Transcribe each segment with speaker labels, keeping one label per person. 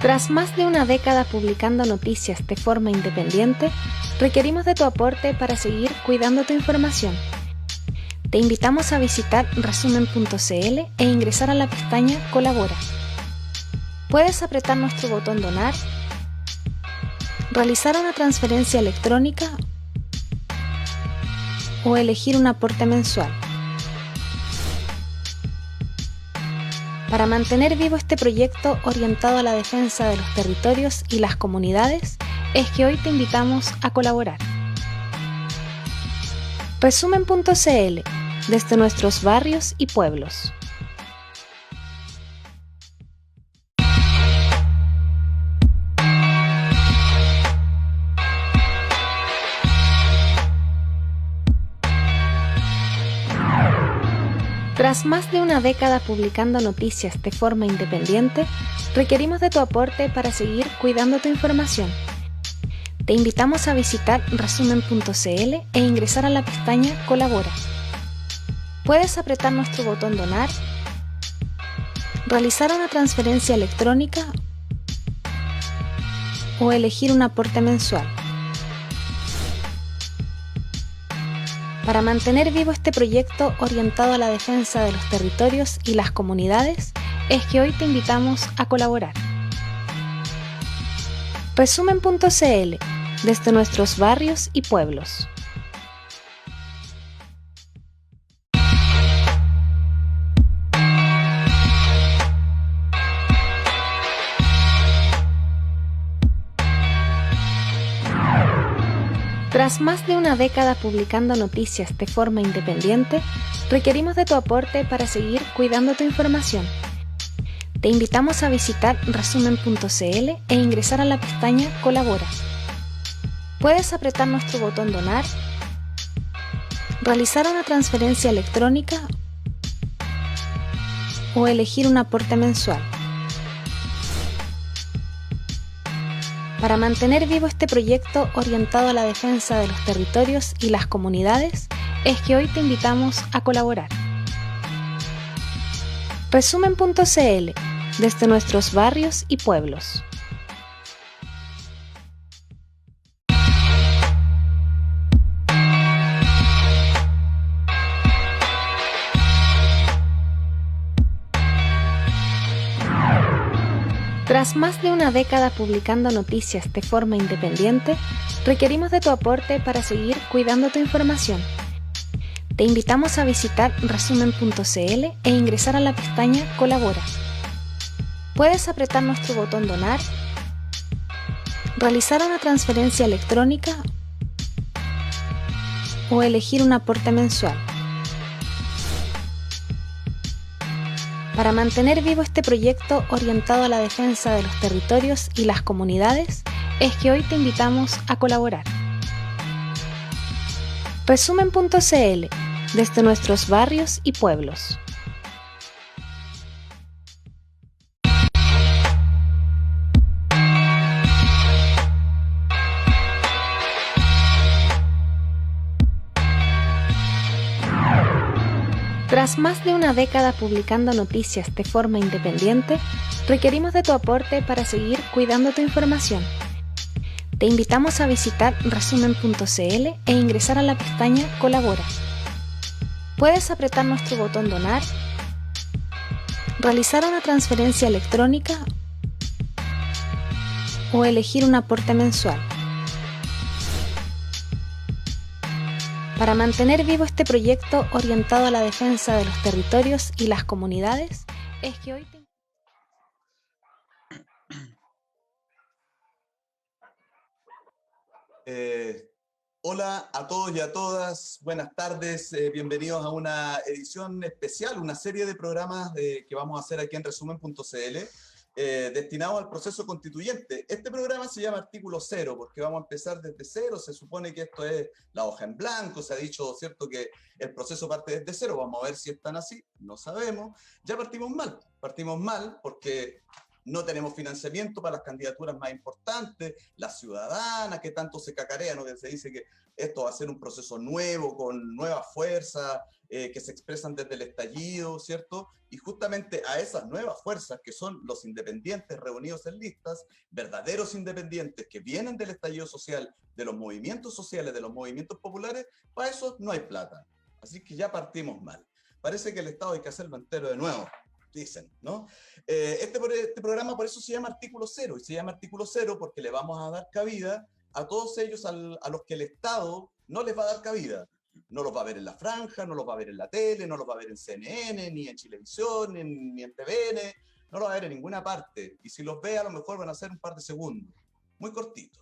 Speaker 1: Tras más de una década publicando noticias de forma independiente, requerimos de tu aporte para seguir cuidando tu información. Te invitamos a visitar resumen.cl e ingresar a la pestaña Colabora. Puedes apretar nuestro botón Donar, realizar una transferencia electrónica o elegir un aporte mensual. Para mantener vivo este proyecto orientado a la defensa de los territorios y las comunidades, es que hoy te invitamos a colaborar. Resumen.cl, desde nuestros barrios y pueblos. Tras más de una década publicando noticias de forma independiente, requerimos de tu aporte para seguir cuidando tu información. Te invitamos a visitar resumen.cl e ingresar a la pestaña Colabora. Puedes apretar nuestro botón Donar, realizar una transferencia electrónica o elegir un aporte mensual. Para mantener vivo este proyecto orientado a la defensa de los territorios y las comunidades, es que hoy te invitamos a colaborar. Resumen.cl, desde nuestros barrios y pueblos. Tras más de una década publicando noticias de forma independiente, requerimos de tu aporte para seguir cuidando tu información. Te invitamos a visitar resumen.cl e ingresar a la pestaña Colabora. Puedes apretar nuestro botón Donar, realizar una transferencia electrónica o elegir un aporte mensual. Para mantener vivo este proyecto orientado a la defensa de los territorios y las comunidades, es que hoy te invitamos a colaborar. Resumen.cl, desde nuestros barrios y pueblos. Tras más de una década publicando noticias de forma independiente, requerimos de tu aporte para seguir cuidando tu información. Te invitamos a visitar resumen.cl e ingresar a la pestaña Colabora. Puedes apretar nuestro botón Donar, realizar una transferencia electrónica o elegir un aporte mensual. Para mantener vivo este proyecto orientado a la defensa de los territorios y las comunidades, es que hoy te invitamos a colaborar. Resumen.cl, desde nuestros barrios y pueblos. Tras más de una década publicando noticias de forma independiente, requerimos de tu aporte para seguir cuidando tu información. Te invitamos a visitar resumen.cl e ingresar a la pestaña Colabora. Puedes apretar nuestro botón Donar, realizar una transferencia electrónica o elegir un aporte mensual. Para mantener vivo este proyecto orientado a la defensa de los territorios y las comunidades, es que hoy te...
Speaker 2: Hola a todos y a todas, buenas tardes, bienvenidos a una edición especial, una serie de programas que vamos a hacer aquí en resumen.cl destinado al proceso constituyente. Este programa se llama Artículo Cero porque vamos a empezar desde cero. Se supone que esto es la hoja en blanco, se ha dicho, ¿cierto?, que el proceso parte desde cero. Vamos a ver si están así, no sabemos. Ya partimos mal porque no tenemos financiamiento para las candidaturas más importantes, la ciudadana que tanto se cacarea, ¿no?, que se dice que esto va a ser un proceso nuevo, con nueva fuerza, que se expresan desde el estallido, ¿cierto? Y justamente a esas nuevas fuerzas que son los independientes reunidos en listas, verdaderos independientes que vienen del estallido social, de los movimientos sociales, de los movimientos populares, para eso no hay plata. Así que ya partimos mal. Parece que el Estado hay que hacerlo entero de nuevo, dicen, ¿no? Este programa por eso se llama Artículo Cero, y se llama Artículo Cero porque le vamos a dar cabida a todos ellos a los que el Estado no les va a dar cabida. No los va a ver en la franja, no los va a ver en la tele, no los va a ver en CNN, ni en Chilevisión, ni en TVN, no los va a ver en ninguna parte. Y si los ve, a lo mejor van a ser un par de segundos, muy cortitos.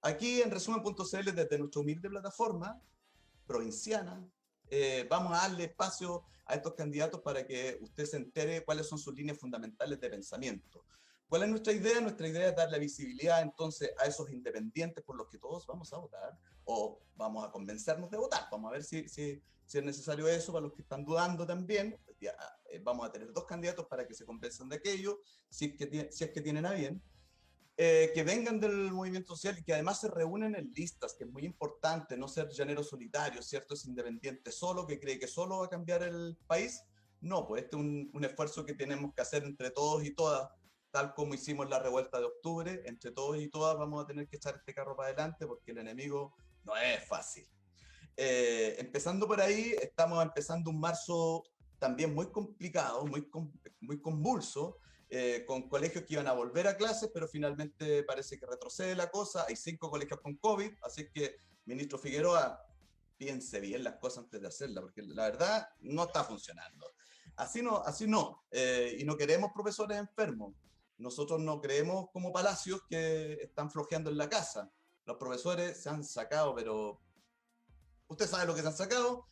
Speaker 2: Aquí en resumen.cl, desde nuestra humilde plataforma provinciana, vamos a darle espacio a estos candidatos para que usted se entere cuáles son sus líneas fundamentales de pensamiento. ¿Cuál es nuestra idea? Nuestra idea es darle visibilidad entonces a esos independientes por los que todos vamos a votar, o vamos a convencernos de votar. Vamos a ver si es necesario eso para los que están dudando también. Ya, vamos a tener 2 candidatos para que se convenzan de aquello, si es que tienen a bien. Que vengan del movimiento social y que además se reúnen en listas, que es muy importante, no ser llanero solitario, ¿cierto? Es independiente solo, que cree que solo va a cambiar el país. No, pues este es un esfuerzo que tenemos que hacer entre todos y todas, tal como hicimos la revuelta de octubre, entre todos y todas vamos a tener que echar este carro para adelante porque el enemigo no es fácil. Empezando por ahí, estamos empezando un marzo también muy complicado, muy convulso, con colegios que iban a volver a clases, pero finalmente parece que retrocede la cosa. Hay 5 colegios con COVID, así que, ministro Figueroa, piense bien las cosas antes de hacerlas, porque la verdad no está funcionando. Así no. Y no queremos profesores enfermos. Nosotros no creemos como Palacios que están flojeando en la casa. Los profesores se han sacado, pero usted sabe lo que se han sacado,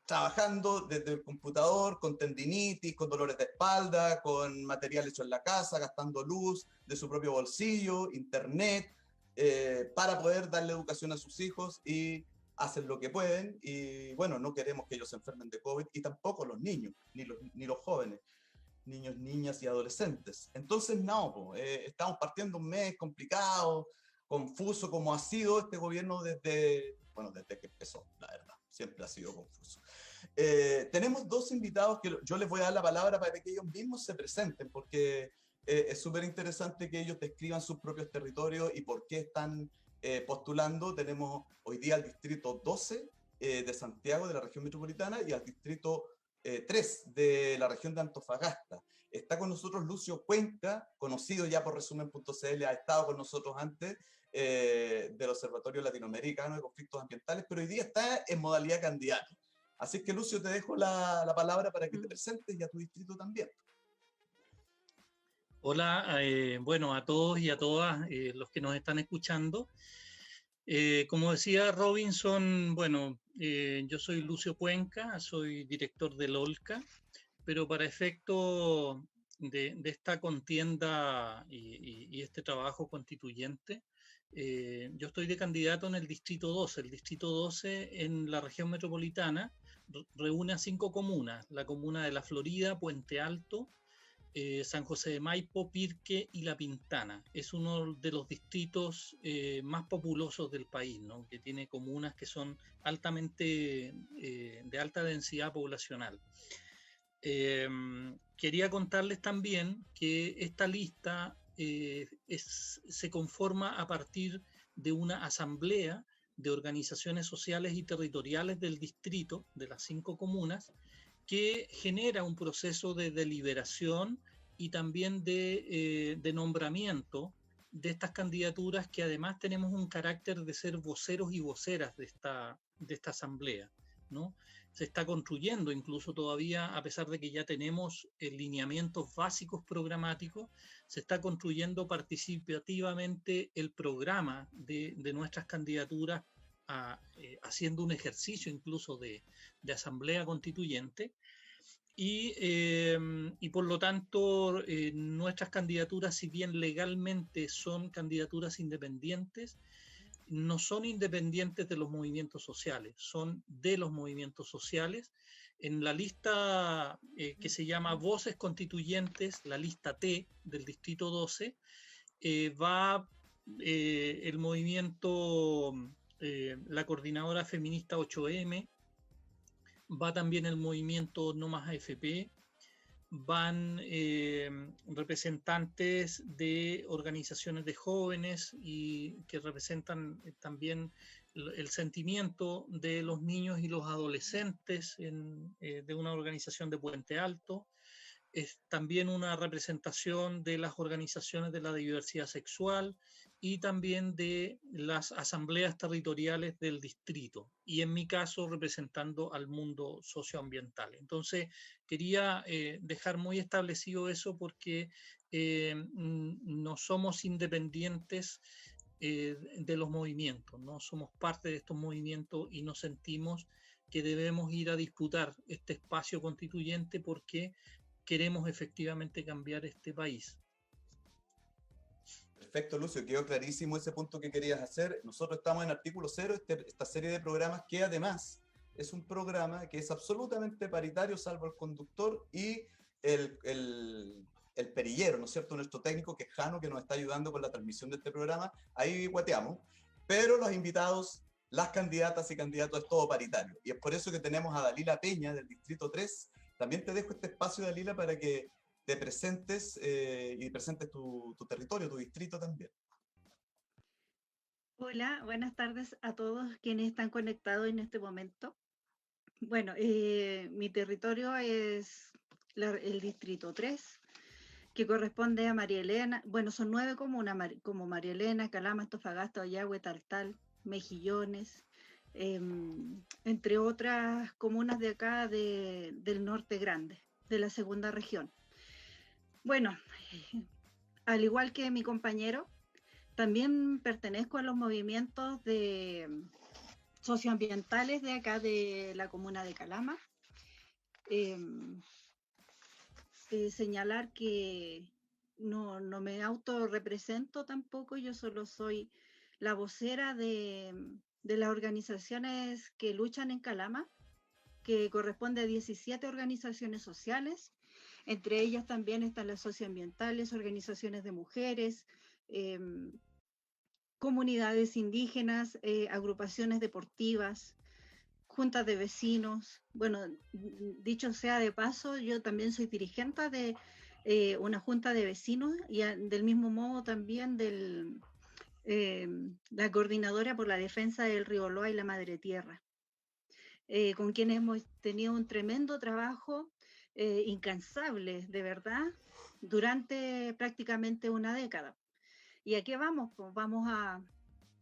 Speaker 2: trabajando desde el computador, con tendinitis, con dolores de espalda, con material hecho en la casa, gastando luz de su propio bolsillo, internet, para poder darle educación a sus hijos, y hacen lo que pueden. Y bueno, no queremos que ellos se enfermen de COVID, y tampoco los niños, ni los jóvenes, niños, niñas y adolescentes. Entonces, no, estamos partiendo un mes complicado, confuso, como ha sido este gobierno desde que empezó, la verdad. Siempre ha sido confuso. Tenemos 2 invitados que yo les voy a dar la palabra para que ellos mismos se presenten, porque es súper interesante que ellos describan sus propios territorios y por qué están postulando. Tenemos hoy día al distrito 12 de Santiago, de la región metropolitana, y al distrito 3 de la región de Antofagasta. Está con nosotros Lucio Cuenca, conocido ya por resumen.cl, ha estado con nosotros antes, del Observatorio Latinoamericano de Conflictos Ambientales, pero hoy día está en modalidad candidato. Así que, Lucio, te dejo la palabra para que te presentes, y a tu distrito también.
Speaker 3: Hola, bueno, a todos y a todas los que nos están escuchando. Como decía Robinson, bueno, yo soy Lucio Cuenca, soy director del OLCA, pero para efecto de esta contienda y este trabajo constituyente, yo estoy de candidato en el Distrito 12. El Distrito 12 en la región metropolitana reúne a 5 comunas: la comuna de La Florida, Puente Alto, San José de Maipo, Pirque y La Pintana. Es uno de los distritos más populosos del país, ¿no? Que tiene comunas que son altamente de alta densidad poblacional. Quería contarles también que esta lista se conforma a partir de una asamblea de organizaciones sociales y territoriales del distrito, de las 5 comunas, que genera un proceso de deliberación y también de nombramiento de estas candidaturas, que además tenemos un carácter de ser voceros y voceras de esta asamblea, ¿no? Se está construyendo incluso todavía, a pesar de que ya tenemos lineamientos básicos programáticos, se está construyendo participativamente el programa de nuestras candidaturas, haciendo un ejercicio incluso de asamblea constituyente, y por lo tanto nuestras candidaturas, si bien legalmente son candidaturas independientes, no son independientes de los movimientos sociales, son de los movimientos sociales. En la lista que se llama Voces Constituyentes, la lista T del Distrito 12, va el movimiento, la Coordinadora Feminista 8M, va también el movimiento No Más AFP, van representantes de organizaciones de jóvenes y que representan también el sentimiento de los niños y los adolescentes de una organización de Puente Alto. Es también una representación de las organizaciones de la diversidad sexual y también de las asambleas territoriales del distrito, y en mi caso representando al mundo socioambiental. Entonces quería dejar muy establecido eso, porque no somos independientes de los movimientos, no somos parte de estos movimientos y nos sentimos que debemos ir a disputar este espacio constituyente porque queremos efectivamente cambiar este país.
Speaker 2: Perfecto, Lucio, quedó clarísimo ese punto que querías hacer. Nosotros estamos en Artículo 0, esta serie de programas que además es un programa que es absolutamente paritario, salvo el conductor y el perillero, ¿no es cierto?, nuestro técnico, que es Jano, que nos está ayudando con la transmisión de este programa. Ahí guateamos, pero los invitados, las candidatas y candidatos, es todo paritario. Y es por eso que tenemos a Dalila Peña, del Distrito 3. También te dejo este espacio, Dalila, para que te presentes y presentes tu territorio, tu distrito también.
Speaker 4: Hola, buenas tardes a todos quienes están conectados en este momento. Bueno, mi territorio es el Distrito 3, que corresponde a María Elena. Bueno, son 9 comunas, como María Elena, Calama, Antofagasta, Ollagüe, Taltal, Mejillones, entre otras comunas de acá del norte grande, de la segunda región. Bueno, al igual que mi compañero, también pertenezco a los movimientos socioambientales de acá de la comuna de Calama. Señalar que no me autorrepresento tampoco, yo solo soy la vocera de las organizaciones que luchan en Calama, que corresponde a 17 organizaciones sociales. Entre ellas también están las socioambientales, organizaciones de mujeres, comunidades indígenas, agrupaciones deportivas, juntas de vecinos. Bueno, dicho sea de paso, yo también soy dirigente de una junta de vecinos y del mismo modo también la coordinadora por la defensa del río Loa y la Madre Tierra, con quienes hemos tenido un tremendo trabajo incansable, de verdad, durante prácticamente una década. ¿Y a qué vamos? Pues vamos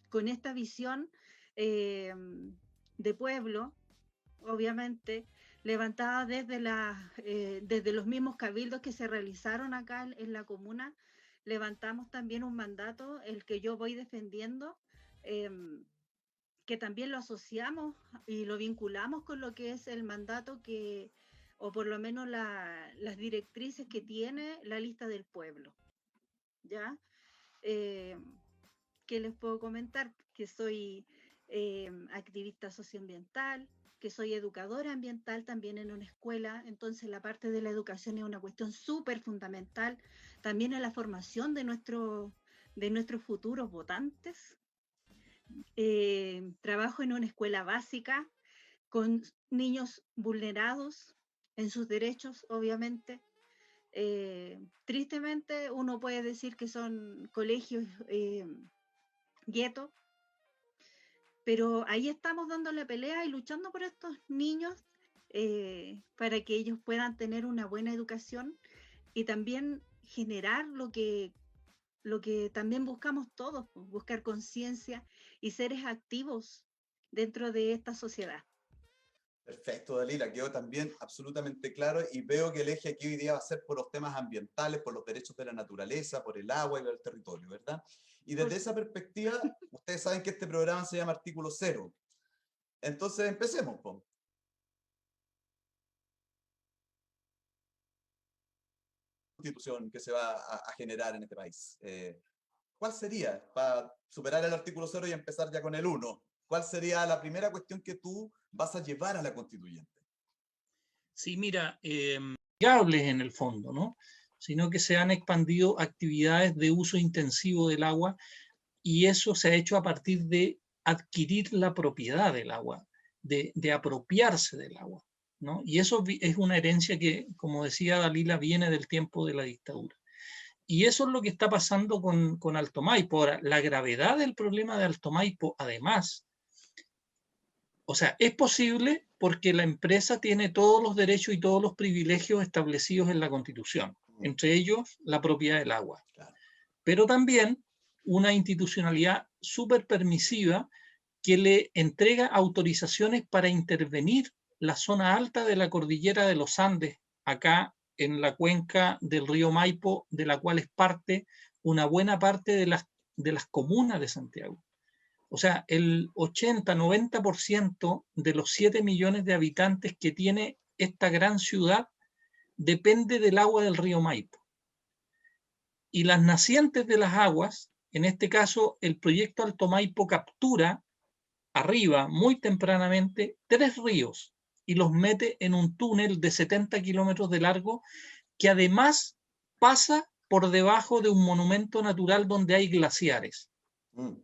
Speaker 4: con esta visión de pueblo, obviamente, levantada desde los mismos cabildos que se realizaron acá en la comuna. Levantamos también un mandato, el que yo voy defendiendo, que también lo asociamos y lo vinculamos con lo que es el mandato o por lo menos las directrices que tiene la lista del pueblo, ¿ya? ¿Qué les puedo comentar? Que soy activista socioambiental, que soy educadora ambiental también en una escuela. Entonces la parte de la educación es una cuestión súper fundamental, también en la formación de nuestros futuros votantes. Trabajo en una escuela básica con niños vulnerados en sus derechos, obviamente. Tristemente uno puede decir que son colegios gueto, pero ahí estamos dándole pelea y luchando por estos niños para que ellos puedan tener una buena educación y también generar lo que también buscamos todos, buscar conciencia y seres activos dentro de esta sociedad.
Speaker 2: Perfecto, Dalila, quedó también absolutamente claro y veo que el eje aquí hoy día va a ser por los temas ambientales, por los derechos de la naturaleza, por el agua y por el territorio, ¿verdad? Y desde esa perspectiva, ustedes saben que este programa se llama Artículo 0. Entonces, empecemos, po. Constitución que se va a generar en este país. ¿Cuál sería, para superar el Artículo 0 y empezar ya con el 1? ¿Cuál sería la primera cuestión que tú vas a llevar a la constituyente?
Speaker 3: Sí, mira, amigables en el fondo, ¿no? Sino que se han expandido actividades de uso intensivo del agua, y eso se ha hecho a partir de adquirir la propiedad del agua, de apropiarse del agua. ¿no? Y eso es una herencia que, como decía Dalila, viene del tiempo de la dictadura. Y eso es lo que está pasando con Alto Maipo. Ahora, la gravedad del problema de Alto Maipo, además, o sea, es posible porque la empresa tiene todos los derechos y todos los privilegios establecidos en la Constitución, entre ellos la propiedad del agua.
Speaker 2: Claro.
Speaker 3: Pero también una institucionalidad súper permisiva que le entrega autorizaciones para intervenir la zona alta de la cordillera de los Andes, acá en la cuenca del río Maipo, de la cual es parte una buena parte de las comunas de Santiago. O sea, el 80-90% de los 7 millones de habitantes que tiene esta gran ciudad depende del agua del río Maipo. Y las nacientes de las aguas, en este caso el proyecto Alto Maipo captura arriba muy tempranamente 3 ríos y los mete en un túnel de 70 kilómetros de largo que además pasa por debajo de un monumento natural donde hay glaciares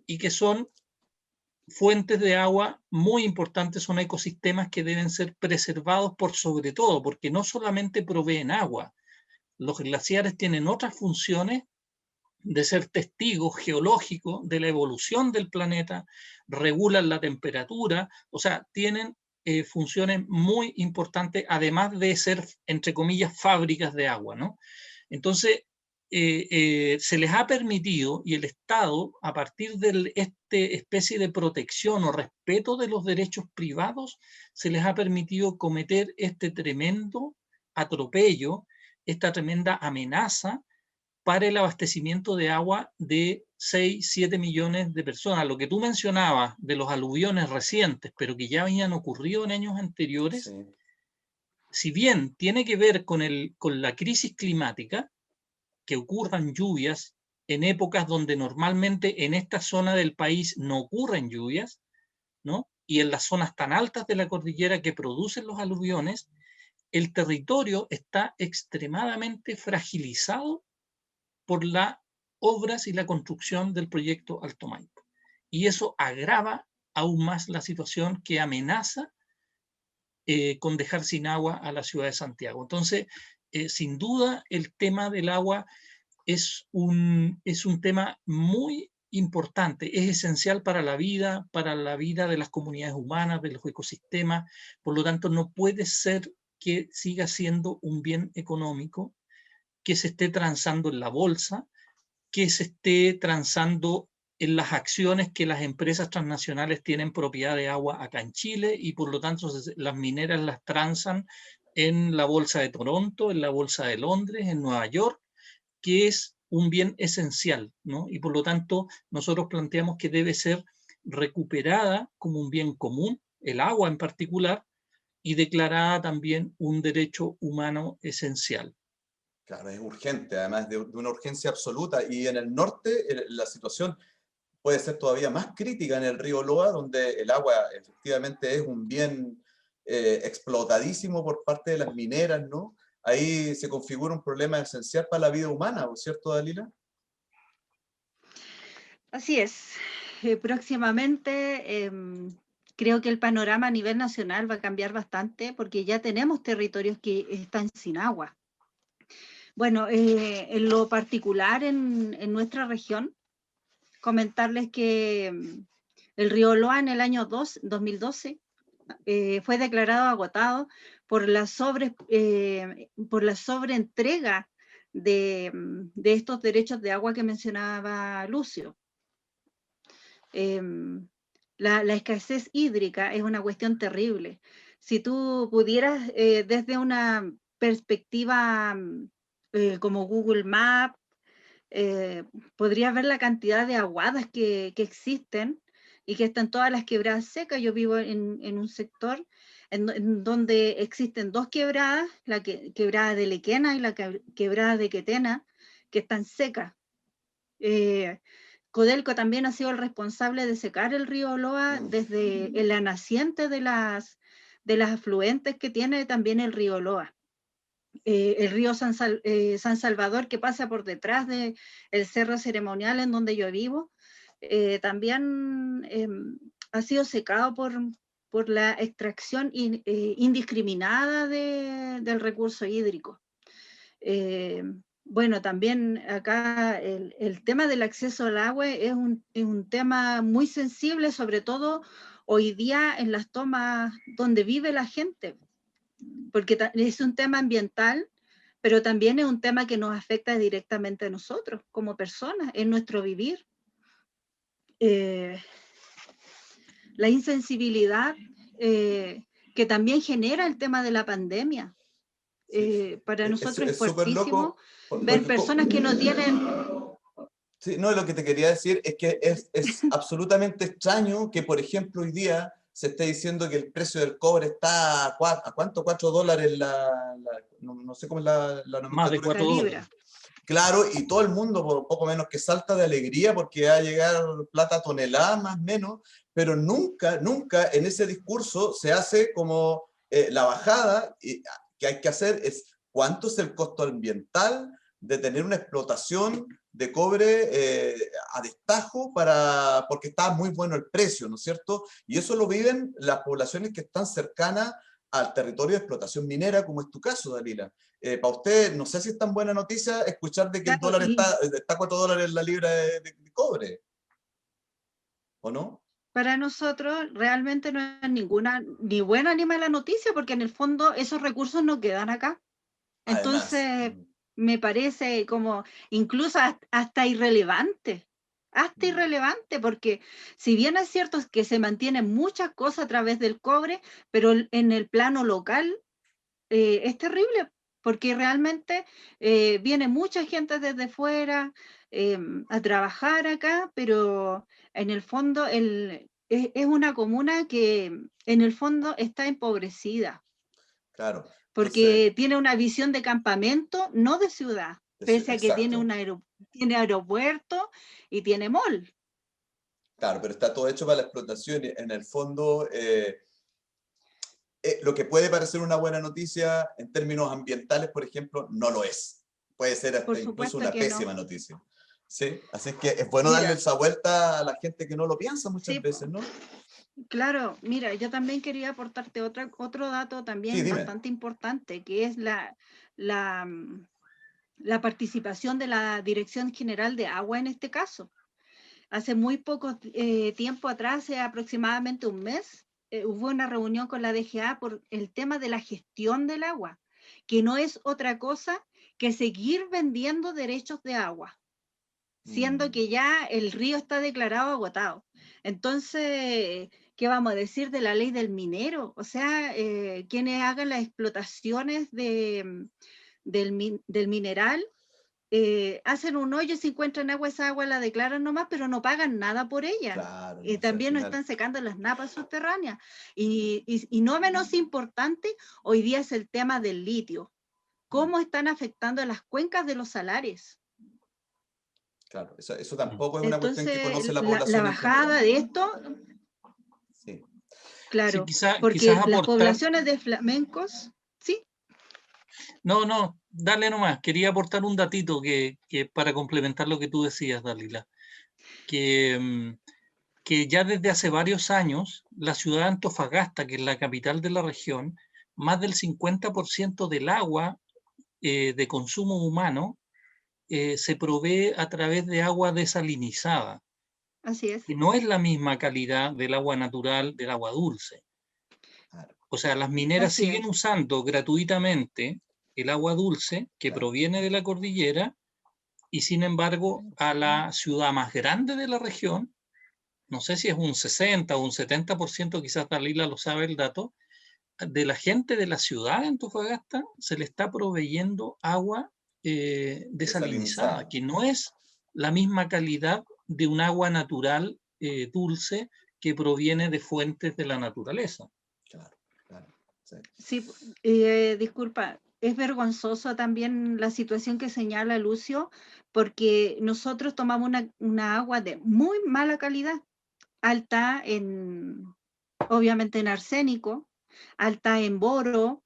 Speaker 3: y que son fuentes de agua muy importantes, son ecosistemas que deben ser preservados por sobre todo, porque no solamente proveen agua, los glaciares tienen otras funciones de ser testigos geológicos de la evolución del planeta, regulan la temperatura, o sea, tienen funciones muy importantes, además de ser, entre comillas, fábricas de agua, ¿no? Entonces, se les ha permitido, y el Estado, a partir de esta especie de protección o respeto de los derechos privados, se les ha permitido cometer este tremendo atropello, esta tremenda amenaza para el abastecimiento de agua de 6-7 millones de personas. Lo que tú mencionabas de los aluviones recientes, pero que ya habían ocurrido en años anteriores, sí. Si bien tiene que ver con la crisis climática, que ocurran lluvias en épocas donde normalmente en esta zona del país no ocurren lluvias, ¿no? Y en las zonas tan altas de la cordillera que producen los aluviones, el territorio está extremadamente fragilizado por las obras y la construcción del proyecto Alto Maipo. Y eso agrava aún más la situación que amenaza con dejar sin agua a la ciudad de Santiago. Entonces, sin duda, el tema del agua es un tema muy importante, es esencial para la vida de las comunidades humanas, de los ecosistemas, por lo tanto no puede ser que siga siendo un bien económico que se esté transando en la bolsa, que se esté transando en las acciones que las empresas transnacionales tienen propiedad de agua acá en Chile y por lo tanto las mineras las transan en la bolsa de Toronto, en la bolsa de Londres, en Nueva York, que es un bien esencial, ¿no? Y por lo tanto nosotros planteamos que debe ser recuperada como un bien común, el agua en particular, y declarada también un derecho humano esencial.
Speaker 2: Claro, es urgente, además de una urgencia absoluta. Y en el norte la situación puede ser todavía más crítica en el río Loa, donde el agua efectivamente es un bien explotadísimo por parte de las mineras, ¿no? Ahí se configura un problema esencial para la vida humana, ¿cierto, Dalila?
Speaker 4: Así es. Próximamente creo que el panorama a nivel nacional va a cambiar bastante porque ya tenemos territorios que están sin agua. Bueno, en lo particular en nuestra región, comentarles que el río Loa en el año 2012 fue declarado agotado por la sobreentrega de estos derechos de agua que mencionaba Lucio. La escasez hídrica es una cuestión terrible. Si tú pudieras, desde una perspectiva como Google Maps, podrías ver la cantidad de aguadas que existen y que están todas las quebradas secas. Yo vivo en un sector en donde existen 2 quebradas, la quebrada de Lequena y la quebrada de Quetena, que están secas. Codelco también ha sido el responsable de secar el río Loa desde la naciente de las afluentes que tiene también el río Loa. El río San Salvador, que pasa por detrás del Cerro Ceremonial en donde yo vivo, también ha sido secado por la extracción indiscriminada del recurso hídrico. Bueno, también acá el tema del acceso al agua es un tema muy sensible, sobre todo hoy día en las tomas donde vive la gente, porque es un tema ambiental, pero también es un tema que nos afecta directamente a nosotros como personas, en nuestro vivir. La insensibilidad que también genera el tema de la pandemia. Para nosotros es
Speaker 2: súper
Speaker 4: fuertísimo
Speaker 2: loco,
Speaker 4: ver personas que no tienen...
Speaker 2: Sí, no, lo que te quería decir es que es absolutamente extraño que, por ejemplo, hoy día se esté diciendo que el precio del cobre está ¿a cuánto? $4 no sé cómo es la
Speaker 3: Más de
Speaker 2: nomenclatura.
Speaker 3: 4 dólares.
Speaker 2: Claro, y todo el mundo por poco menos que salta de alegría porque va a llegar plata a tonelada más o menos, pero nunca, nunca en ese discurso se hace como la bajada que hay que hacer es cuánto es el costo ambiental de tener una explotación de cobre a destajo porque está muy bueno el precio, ¿no es cierto? Y eso lo viven las poblaciones que están cercanas al territorio de explotación minera, como es tu caso, Dalila. Para usted, no sé si es tan buena noticia escuchar de que el
Speaker 4: Claro,
Speaker 2: dólar está $4 la libra de cobre, ¿o no?
Speaker 4: para nosotros realmente no es ninguna, ni buena ni mala noticia, porque en el fondo esos recursos no quedan acá.
Speaker 2: Además,
Speaker 4: Entonces, me parece como incluso hasta irrelevante, porque si bien es cierto que se mantienen muchas cosas a través del cobre, pero en el plano local es terrible, porque realmente viene mucha gente desde fuera a trabajar acá, pero en el fondo es una comuna que en el fondo está empobrecida,
Speaker 2: claro. Entonces,
Speaker 4: porque tiene una visión de campamento, no de ciudad, pese a que tiene
Speaker 2: exacto.
Speaker 4: tiene aeropuerto y tiene mall.
Speaker 2: Claro, pero está todo hecho para la explotación. Y en el fondo, lo que puede parecer una buena noticia en términos ambientales, por ejemplo, no lo es. Puede ser
Speaker 4: Por
Speaker 2: hasta incluso
Speaker 4: supuesto
Speaker 2: una
Speaker 4: que no.
Speaker 2: pésima noticia. ¿Sí? Así que es bueno darle
Speaker 4: Mira,
Speaker 2: esa vuelta a la gente que no lo piensa muchas
Speaker 4: sí,
Speaker 2: veces, ¿no?
Speaker 4: claro, mira, yo también quería aportarte otro dato
Speaker 2: Sí,
Speaker 4: también
Speaker 2: dime.
Speaker 4: bastante importante, que es la, la participación de la Dirección General de Agua en este caso. Hace muy poco tiempo atrás, hace aproximadamente un mes, hubo una reunión con la DGA por el tema de la gestión del agua, que no es otra cosa que seguir vendiendo derechos de agua, siendo
Speaker 2: Mm,
Speaker 4: que ya el río está declarado agotado. Entonces, ¿qué vamos a decir de la ley del minero? O sea, quienes hagan las explotaciones del mineral, hacen un hoyo y si encuentran agua, esa agua la declaran nomás, pero no pagan nada por ella.
Speaker 2: claro,
Speaker 4: Y
Speaker 2: no sé, al
Speaker 4: también nos
Speaker 2: final.
Speaker 4: están secando las napas subterráneas. Y no menos importante, hoy día es el tema del litio.
Speaker 2: Mm,
Speaker 4: ¿Cómo están afectando a las cuencas de los salares?
Speaker 2: claro, eso tampoco es una cuestión que conoce
Speaker 4: Entonces,
Speaker 2: la
Speaker 4: la
Speaker 2: población en general.
Speaker 4: bajada de esto,
Speaker 2: Sí.
Speaker 3: Sí,
Speaker 4: claro,
Speaker 3: quizás
Speaker 4: porque las
Speaker 3: aportar.
Speaker 4: poblaciones de flamencos, sí,
Speaker 3: No, no, dale nomás. Quería aportar un datito que para complementar lo que tú decías, Dalila. Que, que ya desde hace varios años, la ciudad de Antofagasta, que es la capital de la región, más del 50% del agua de consumo humano se provee a través de agua desalinizada,
Speaker 4: así es,
Speaker 3: que no es la misma calidad del agua natural, del agua dulce.
Speaker 2: Claro,
Speaker 3: O sea, las mineras
Speaker 4: así
Speaker 3: siguen
Speaker 4: es.
Speaker 3: usando gratuitamente el agua dulce que
Speaker 2: claro.
Speaker 3: proviene de la cordillera y sin embargo a la ciudad más grande de la región, no sé si es un 60 o un 70%, quizás Dalila lo sabe el dato, de la gente de la ciudad de Antofagasta se le está proveyendo agua desalinizada,
Speaker 2: Desalinizada.
Speaker 3: que no es la misma calidad de un agua natural dulce que proviene de fuentes de la naturaleza.
Speaker 2: Claro, claro. Sí.
Speaker 4: Sí, disculpa, es vergonzoso también la situación que señala Lucio, porque nosotros tomamos una agua de muy mala calidad, alta obviamente en arsénico, alta en boro,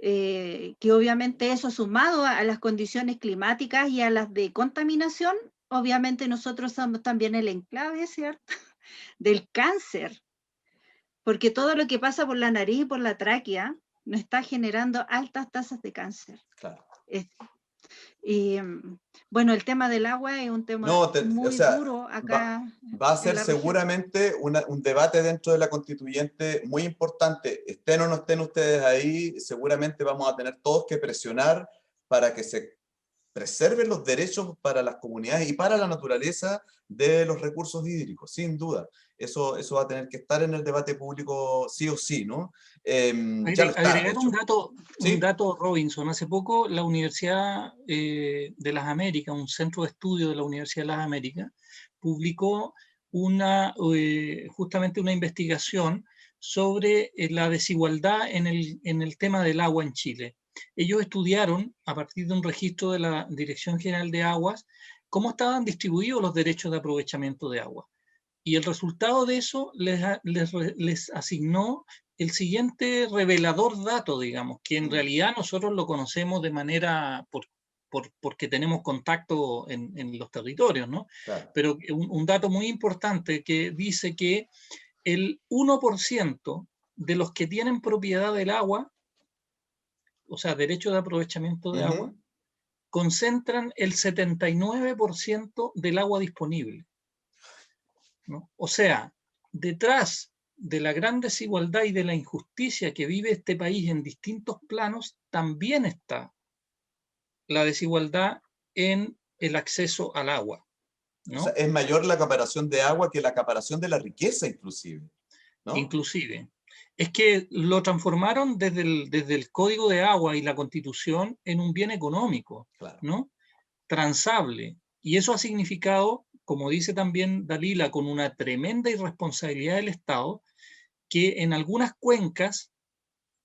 Speaker 4: que obviamente eso sumado a las condiciones climáticas y a las de contaminación, obviamente nosotros somos también el enclave, ¿cierto? Del cáncer. porque todo lo que pasa por la nariz y por la tráquea nos está generando altas tasas de cáncer.
Speaker 2: Claro.
Speaker 4: Y bueno, el tema del agua es un tema
Speaker 2: No, o
Speaker 4: muy
Speaker 2: sea,
Speaker 4: duro acá
Speaker 2: va a
Speaker 4: en
Speaker 2: ser
Speaker 4: la región.
Speaker 2: seguramente un debate dentro de la constituyente muy importante. Estén o no estén ustedes ahí, seguramente vamos a tener todos que presionar para que se preserven los derechos para las comunidades y para la naturaleza de los recursos hídricos, sin duda. Eso va a tener que estar en el debate público sí o sí, ¿no? Ya lo está, de
Speaker 3: Agregar
Speaker 2: hecho.
Speaker 3: un
Speaker 2: ¿Sí?
Speaker 3: dato, Robinson. Hace poco la Universidad de las Américas, un centro de estudio de la Universidad de las Américas, publicó justamente una investigación sobre la desigualdad en el tema del agua en Chile. Ellos estudiaron, a partir de un registro de la Dirección General de Aguas, cómo estaban distribuidos los derechos de aprovechamiento de agua. Y el resultado de eso les asignó el siguiente revelador dato, digamos, que en realidad nosotros lo conocemos de manera, porque tenemos contacto en los territorios, ¿no?
Speaker 2: Claro.
Speaker 3: Pero un dato muy importante que dice que el 1% de los que tienen propiedad del agua, o sea, derecho de aprovechamiento de agua, concentran el 79% del agua disponible, ¿no? O sea, detrás de la gran desigualdad y de la injusticia que vive este país en distintos planos, también está la desigualdad en el acceso al agua,
Speaker 2: O sea,
Speaker 3: ¿no?
Speaker 2: es mayor la acaparación de agua que la acaparación de la riqueza, inclusive, ¿no?
Speaker 3: Inclusive. Es que lo transformaron desde el Código de Agua y la Constitución en un bien económico,
Speaker 2: Claro.
Speaker 3: ¿no? Transable. Y eso ha significado, como dice también Dalila, con una tremenda irresponsabilidad del Estado, que en algunas cuencas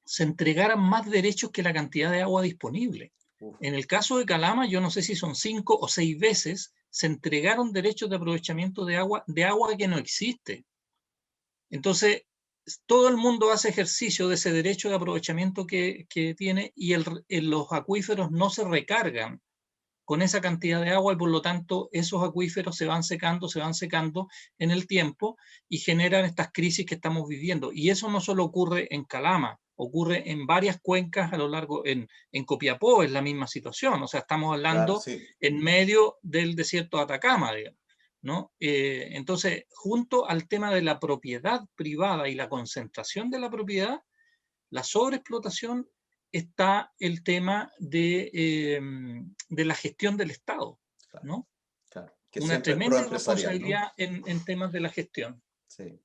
Speaker 3: se entregaran más derechos que la cantidad de agua disponible. En el caso de Calama, yo no sé si son 5 o 6 veces, se entregaron derechos de aprovechamiento de agua que no existe. Entonces, todo el mundo hace ejercicio de ese derecho de aprovechamiento que tiene y los acuíferos no se recargan con esa cantidad de agua y por lo tanto esos acuíferos se van secando en el tiempo y generan estas crisis que estamos viviendo. Y eso no solo ocurre en Calama, ocurre en varias cuencas a lo largo, en Copiapó es la misma situación, o sea, estamos
Speaker 2: Claro,
Speaker 3: hablando
Speaker 2: sí.
Speaker 3: en medio del desierto de Atacama, digamos, ¿no? Entonces, junto al tema de la propiedad privada y la concentración de la propiedad, la sobreexplotación, está el tema de la gestión del Estado,
Speaker 2: Claro,
Speaker 3: ¿no?
Speaker 2: claro. Que
Speaker 3: Una
Speaker 2: siempre es
Speaker 3: tremenda
Speaker 2: proempresarial, ¿no?
Speaker 3: irresponsabilidad en temas de la gestión.
Speaker 2: Sí.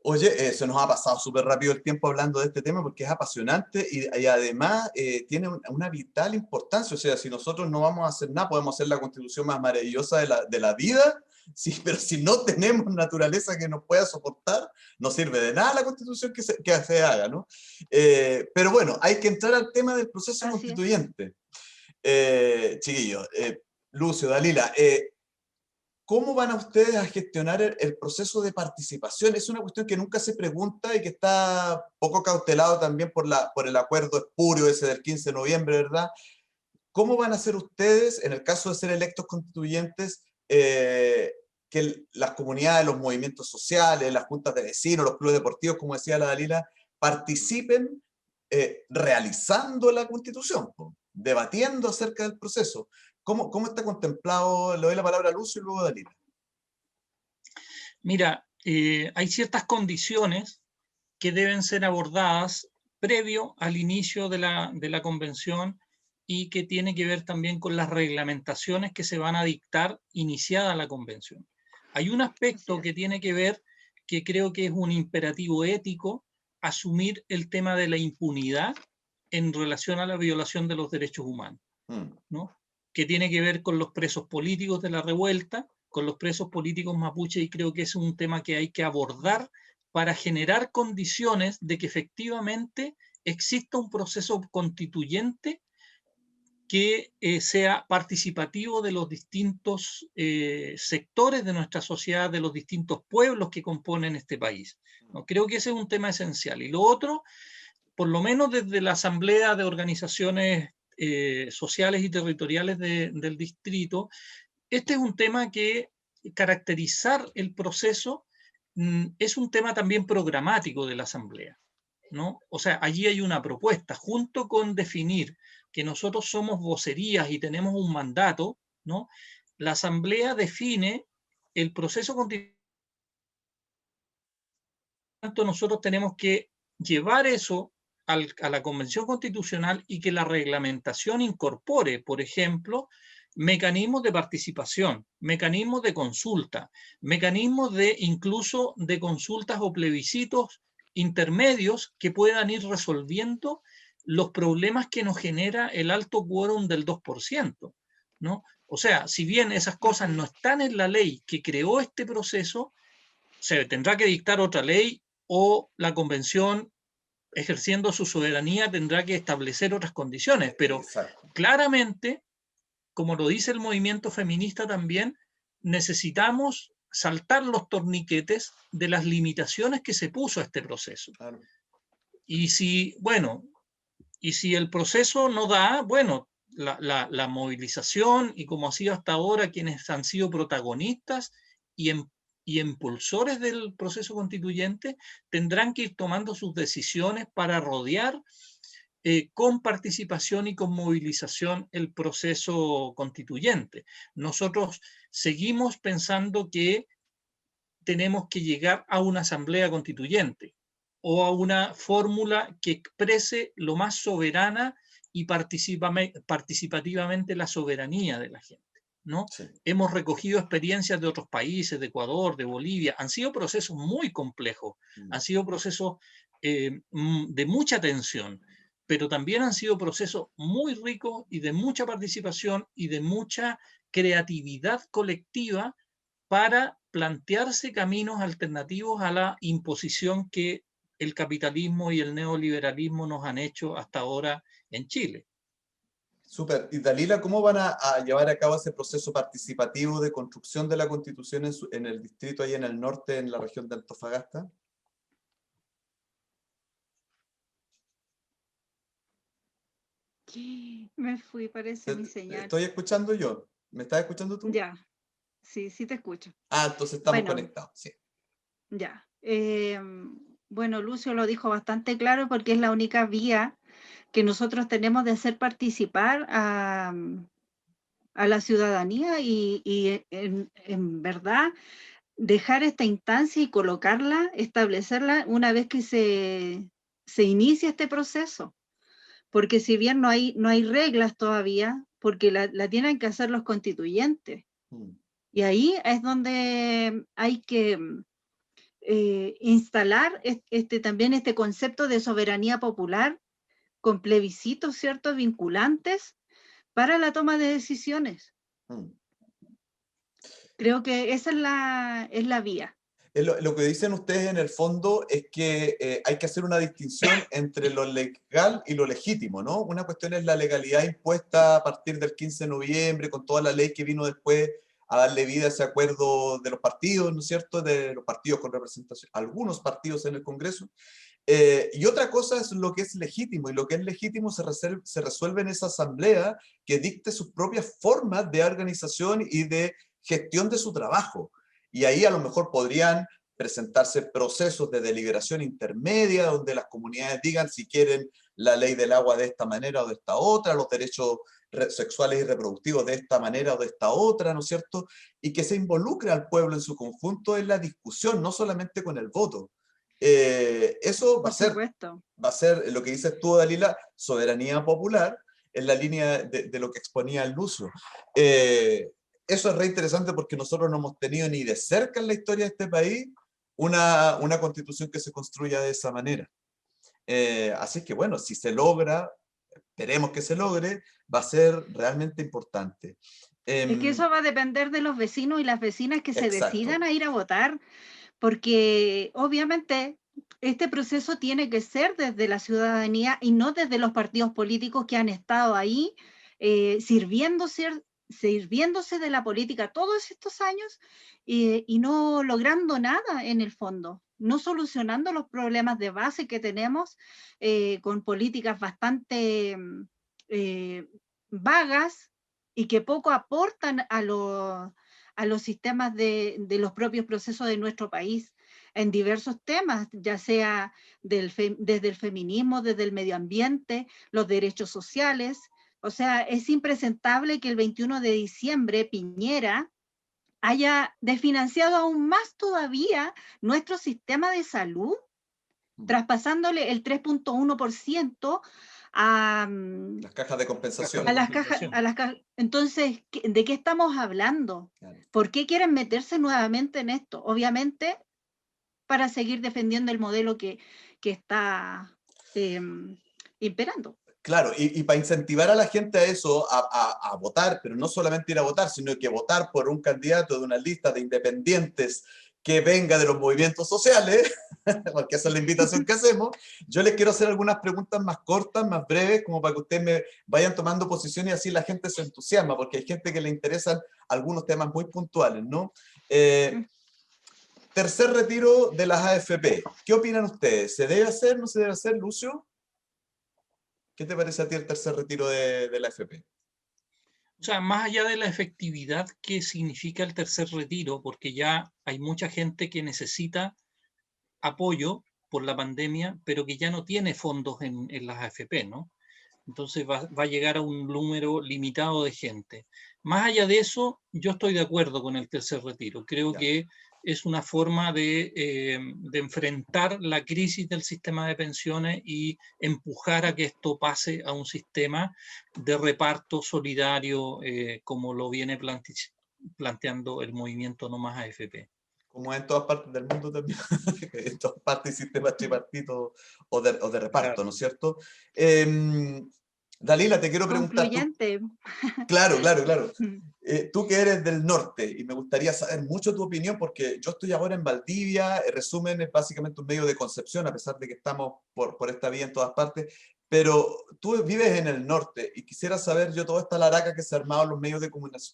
Speaker 2: Oye, se nos ha pasado súper rápido el tiempo hablando de este tema porque es apasionante y además tiene una vital importancia. O sea, si nosotros no vamos a hacer nada, podemos hacer la constitución más maravillosa de la vida, sí, pero si no tenemos naturaleza que nos pueda soportar, no sirve de nada la constitución que se haga, ¿no? Pero bueno, hay que entrar al tema del proceso
Speaker 4: Así es.
Speaker 2: constituyente. Chiquillos, Lucio, Dalila, ¿cómo van a ustedes a gestionar el proceso de participación? Es una cuestión que nunca se pregunta y que está poco cautelado también por el acuerdo espurio ese del 15 de noviembre, ¿verdad? ¿Cómo van a hacer ustedes, en el caso de ser electos constituyentes, que las comunidades, los movimientos sociales, las juntas de vecinos, los clubes deportivos, como decía la Dalila, participen realizando la Constitución, debatiendo acerca del proceso? ¿Cómo está contemplado? Le doy la palabra a Lucio y luego a Dalila.
Speaker 3: Mira, hay ciertas condiciones que deben ser abordadas previo al inicio de la convención y que tiene que ver también con las reglamentaciones que se van a dictar iniciada la convención. Hay un aspecto que tiene que ver, que creo que es un imperativo ético, asumir el tema de la impunidad en relación a la violación de los derechos humanos, ¿no? Que tiene que ver con los presos políticos de la revuelta, con los presos políticos mapuche, y creo que es un tema que hay que abordar para generar condiciones de que efectivamente exista un proceso constituyente que sea participativo de los distintos sectores de nuestra sociedad, de los distintos pueblos que componen este país, ¿no? Creo que ese es un tema esencial. Y lo otro, por lo menos desde la Asamblea de Organizaciones Sociales y Territoriales del Distrito, este es un tema que caracterizar el proceso es un tema también programático de la Asamblea, ¿no? O sea, allí hay una propuesta, junto con definir que nosotros somos vocerías y tenemos un mandato, ¿no? La Asamblea define el proceso constitucional. Nosotros tenemos que llevar eso a la Convención Constitucional y que la reglamentación incorpore, por ejemplo, mecanismos de participación, mecanismos de consulta, mecanismos de incluso de consultas o plebiscitos intermedios que puedan ir resolviendo los problemas que nos genera el alto quórum del 2%, ¿no? O sea, si bien esas cosas no están en la ley que creó este proceso, se tendrá que dictar otra ley o la convención, ejerciendo su soberanía, tendrá que establecer otras condiciones, pero
Speaker 2: Exacto.
Speaker 3: claramente, como lo dice el movimiento feminista también, necesitamos saltar los torniquetes de las limitaciones que se puso a este proceso.
Speaker 2: Claro.
Speaker 3: Y si, bueno, y si el proceso no da, bueno, la movilización y como ha sido hasta ahora quienes han sido protagonistas y, y impulsores del proceso constituyente tendrán que ir tomando sus decisiones para rodear con participación y con movilización el proceso constituyente. Nosotros seguimos pensando que tenemos que llegar a una asamblea constituyente o a una fórmula que exprese lo más soberana y participativamente la soberanía de la gente, ¿no?
Speaker 2: Sí.
Speaker 3: Hemos recogido experiencias de otros países, de Ecuador, de Bolivia, han sido procesos muy complejos, han sido procesos de mucha tensión, pero también han sido procesos muy ricos y de mucha participación y de mucha creatividad colectiva para plantearse caminos alternativos a la imposición que el capitalismo y el neoliberalismo nos han hecho hasta ahora en Chile.
Speaker 2: Súper. Y Dalila, ¿cómo van a llevar a cabo ese proceso participativo de construcción de la Constitución en el distrito ahí en el norte, en la región de Antofagasta?
Speaker 4: Me fui, parece mi señal.
Speaker 2: Estoy escuchando yo. ¿Me estás escuchando tú?
Speaker 4: Ya, sí, sí te escucho.
Speaker 2: Ah, entonces estamos
Speaker 4: Bueno,
Speaker 2: conectados, sí.
Speaker 4: ya. Bueno, Lucio lo dijo bastante claro porque es la única vía que nosotros tenemos de hacer participar a la ciudadanía y en verdad dejar esta instancia y colocarla, establecerla una vez que se inicia este proceso. Porque si bien no hay reglas todavía, porque la tienen que hacer los constituyentes. Y ahí es donde hay que instalar también este concepto de soberanía popular con plebiscitos, ¿cierto?, vinculantes para la toma de decisiones. Creo que esa es la vía.
Speaker 2: Lo que dicen ustedes en el fondo es que hay que hacer una distinción entre lo legal y lo legítimo, ¿no? Una cuestión es la legalidad impuesta a partir del 15 de noviembre, con toda la ley que vino después a darle vida a ese acuerdo de los partidos, ¿no es cierto?, de los partidos con representación, algunos partidos en el Congreso. Y otra cosa es lo que es legítimo, y lo que es legítimo se resuelve en esa asamblea que dicte sus propias formas de organización y de gestión de su trabajo. Y ahí a lo mejor podrían presentarse procesos de deliberación intermedia, donde las comunidades digan si quieren la ley del agua de esta manera o de esta otra, los derechos sexuales y reproductivos de esta manera o de esta otra, ¿no es cierto? Y que se involucre al pueblo en su conjunto en la discusión, no solamente con el voto. Eso va a ser lo que dices tú, Dalila, soberanía popular, en la línea de lo que exponía el Lucio. Eso es re interesante porque nosotros no hemos tenido ni de cerca en la historia de este país una constitución que se construya de esa manera. Así que bueno, si se logra, esperemos que se logre, va a ser realmente importante.
Speaker 4: Es que eso va a depender de los vecinos y las vecinas que se decidan a ir a votar, porque obviamente este proceso tiene que ser desde la ciudadanía y no desde los partidos políticos que han estado ahí sirviéndose de la política todos estos años y no logrando nada en el fondo, no solucionando los problemas de base que tenemos con políticas bastante vagas y que poco aportan a los sistemas de los propios procesos de nuestro país. en diversos temas, ya sea desde el feminismo, desde el medio ambiente, los derechos sociales. O sea, es impresentable que el 21 de diciembre Piñera haya desfinanciado aún más todavía nuestro sistema de salud, traspasándole el 3.1% a
Speaker 2: las cajas de compensación.
Speaker 4: Entonces, ¿de qué estamos hablando?
Speaker 2: Claro.
Speaker 4: ¿Por qué quieren meterse nuevamente en esto? Obviamente, para seguir defendiendo el modelo que está imperando.
Speaker 2: Claro, y para incentivar a la gente a eso, a votar, pero no solamente ir a votar, sino que votar por un candidato de una lista de independientes que venga de los movimientos sociales, porque esa es la invitación que hacemos, yo les quiero hacer algunas preguntas más cortas, más breves, como para que ustedes me vayan tomando posición y así la gente se entusiasma, porque hay gente que le interesan algunos temas muy puntuales, ¿no? Tercer retiro de las AFP. ¿Qué opinan ustedes? ¿Se debe hacer, no se debe hacer, Lucio? ¿Qué te parece a ti el tercer retiro de la AFP?
Speaker 3: O sea, más allá de la efectividad que significa el tercer retiro, porque ya hay mucha gente que necesita apoyo por la pandemia, pero que ya no tiene fondos en las AFP, ¿no? Entonces va a llegar a un número limitado de gente. Más allá de eso, yo estoy de acuerdo con el tercer retiro. Creo que es una forma de enfrentar la crisis del sistema de pensiones y empujar a que esto pase a un sistema de reparto solidario, como lo viene planteando el movimiento No Más AFP.
Speaker 2: Como en todas partes del mundo también, en todas partes hay sistemas tripartitos o de reparto, claro. ¿No es cierto? Dalila, te quiero preguntar.
Speaker 4: Concluyente.
Speaker 2: Claro. Tú que eres del norte, y me gustaría saber mucho tu opinión, porque yo estoy ahora en Valdivia, Resumen es básicamente un medio de Concepción, a pesar de que estamos por esta vía en todas partes, pero tú vives en el norte, y quisiera saber yo toda esta laraca que se ha armado en los medios de